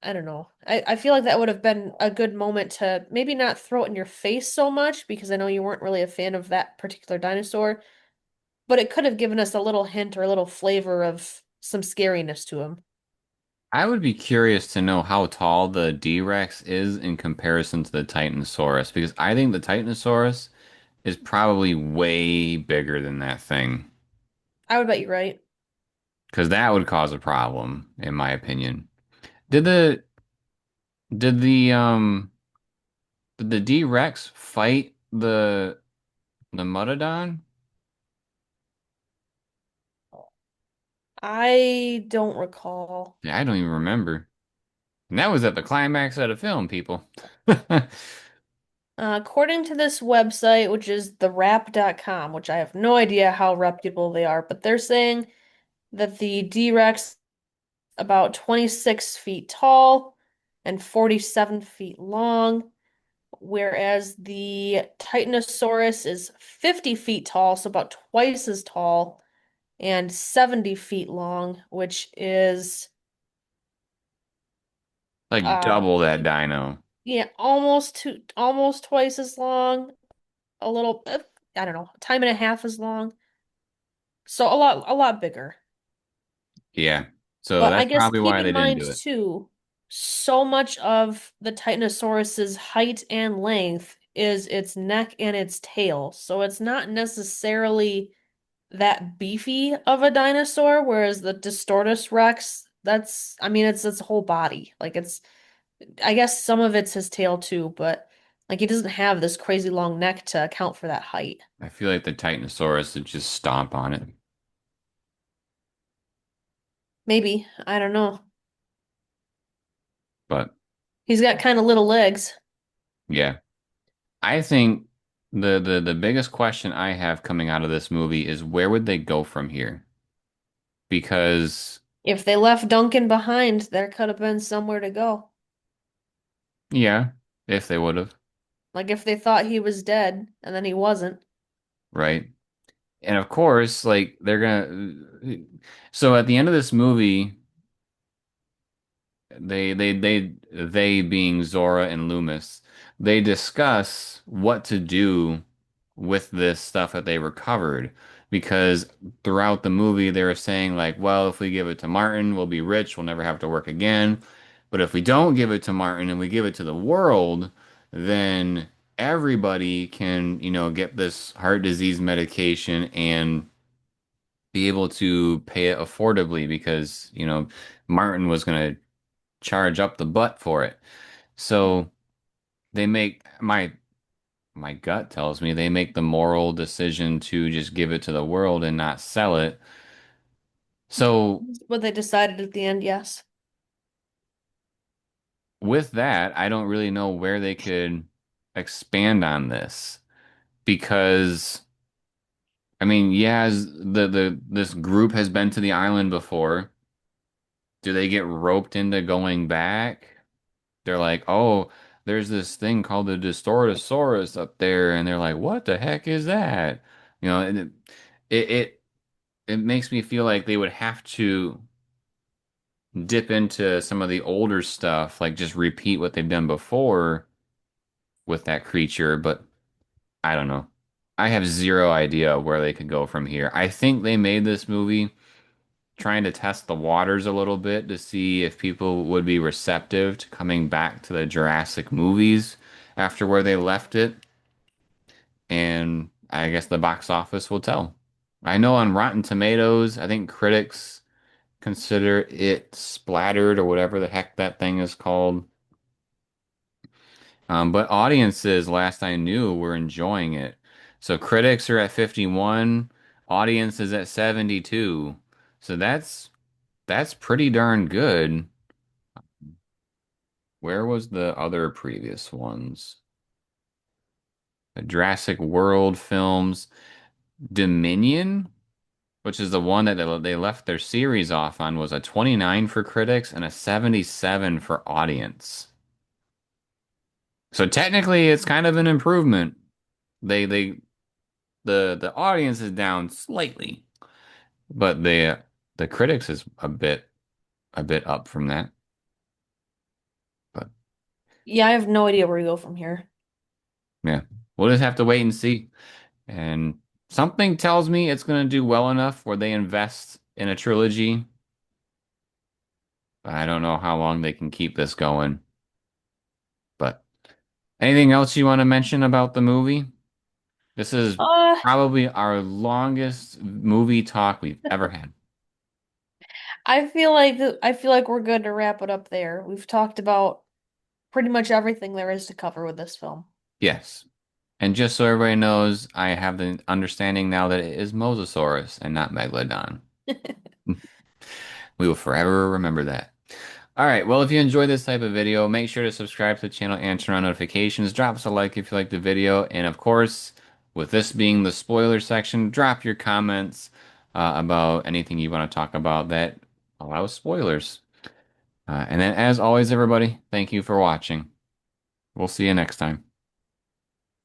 I don't know. I feel like that would have been a good moment to maybe not throw it in your face so much because I know you weren't really a fan of that particular dinosaur, but it could have given us a little hint or a little flavor of some scariness to him. I would be curious to know how tall the D-Rex is in comparison to the Titanosaurus because I think the Titanosaurus is probably way bigger than that thing. I would bet you're right. Because that would cause a problem, in my opinion. Did the did the did the D-Rex fight the Mutodon? I don't recall. Yeah, I don't even remember. And that was at the climax of the film, people. According to this website, which is therap.com, which I have no idea how reputable they are, but they're saying that the D-Rex about 26 feet tall and 47 feet long, whereas the Titanosaurus is 50 feet tall, so about twice as tall, and 70 feet long, which is Like uh double that dino. yeah, almost twice as long, a little I don't know, a time and a half as long. So a lot bigger. Yeah. So But I that's guess probably keep why in they didn't mind do it. too, so much of the Titanosaurus's height and length is its neck and its tail. So it's not necessarily that beefy of a dinosaur, whereas the Distortus Rex, I mean, it's its whole body. Like I guess some of it's his tail too, but like he doesn't have this crazy long neck to account for that height. I feel like the Titanosaurus would just stomp on it. Maybe, I don't know. But He's got kind of little legs. yeah. I think the biggest question I have coming out of this movie is where would they go from here? Because If they left Duncan behind, there could have been somewhere to go. yeah, if they would have, Like if they thought he was dead and then he wasn't. right? And of course, like they're gonna so at the end of this movie, they being Zora and Loomis, they discuss what to do with this stuff that they recovered because throughout the movie they were saying like, well, if we give it to Martin, we'll be rich, we'll never have to work again. But if we don't give it to Martin and we give it to the world, then everybody can, get this heart disease medication and be able to pay it affordably because, Martin was going to charge up the butt for it. So they make my gut tells me they make the moral decision to just give it to the world and not sell it. So What they decided at the end, yes. with that, I don't really know where they could expand on this because I mean, yeah, the this group has been to the island before. Do they get roped into going back? They're like, "Oh, there's this thing called the Distortosaurus up there," and they're like, "What the heck is that?" And it it, it makes me feel like they would have to dip into some of the older stuff, like just repeat what they've done before with that creature, but I don't know. I have zero idea where they could go from here. I think they made this movie trying to test the waters a little bit to see if people would be receptive to coming back to the Jurassic movies after where they left it. And I guess the box office will tell. I know on Rotten Tomatoes, I think critics consider it splattered or whatever the heck that thing is called. But audiences, last I knew, were enjoying it. So critics are at 51, audience is at 72. So that's pretty darn good. Where was the other previous ones? The Jurassic World films, Dominion, which is the one that they left their series off on, was a 29 for critics and a 77 for audience. So technically, it's kind of an improvement. They the audience is down slightly, but the critics is a bit up from that. But Yeah, I have no idea where to go from here. yeah, we'll just have to wait and see. And something tells me it's going to do well enough where they invest in a trilogy. But I don't know how long they can keep this going. But anything else you want to mention about the movie? This is Uh, probably our longest movie talk we've ever had. I feel like we're good to wrap it up there. We've talked about pretty much everything there is to cover with this film. Yes. And just so everybody knows, I have the understanding now that it is Mosasaurus and not Megalodon. We will forever remember that. All right. Well, if you enjoyed this type of video, make sure to subscribe to the channel and turn on notifications. Drop us a like if you like the video. And of course, with this being the spoiler section, drop your comments about anything you want to talk about that allows spoilers. And then, as always, everybody, thank you for watching. We'll see you next time.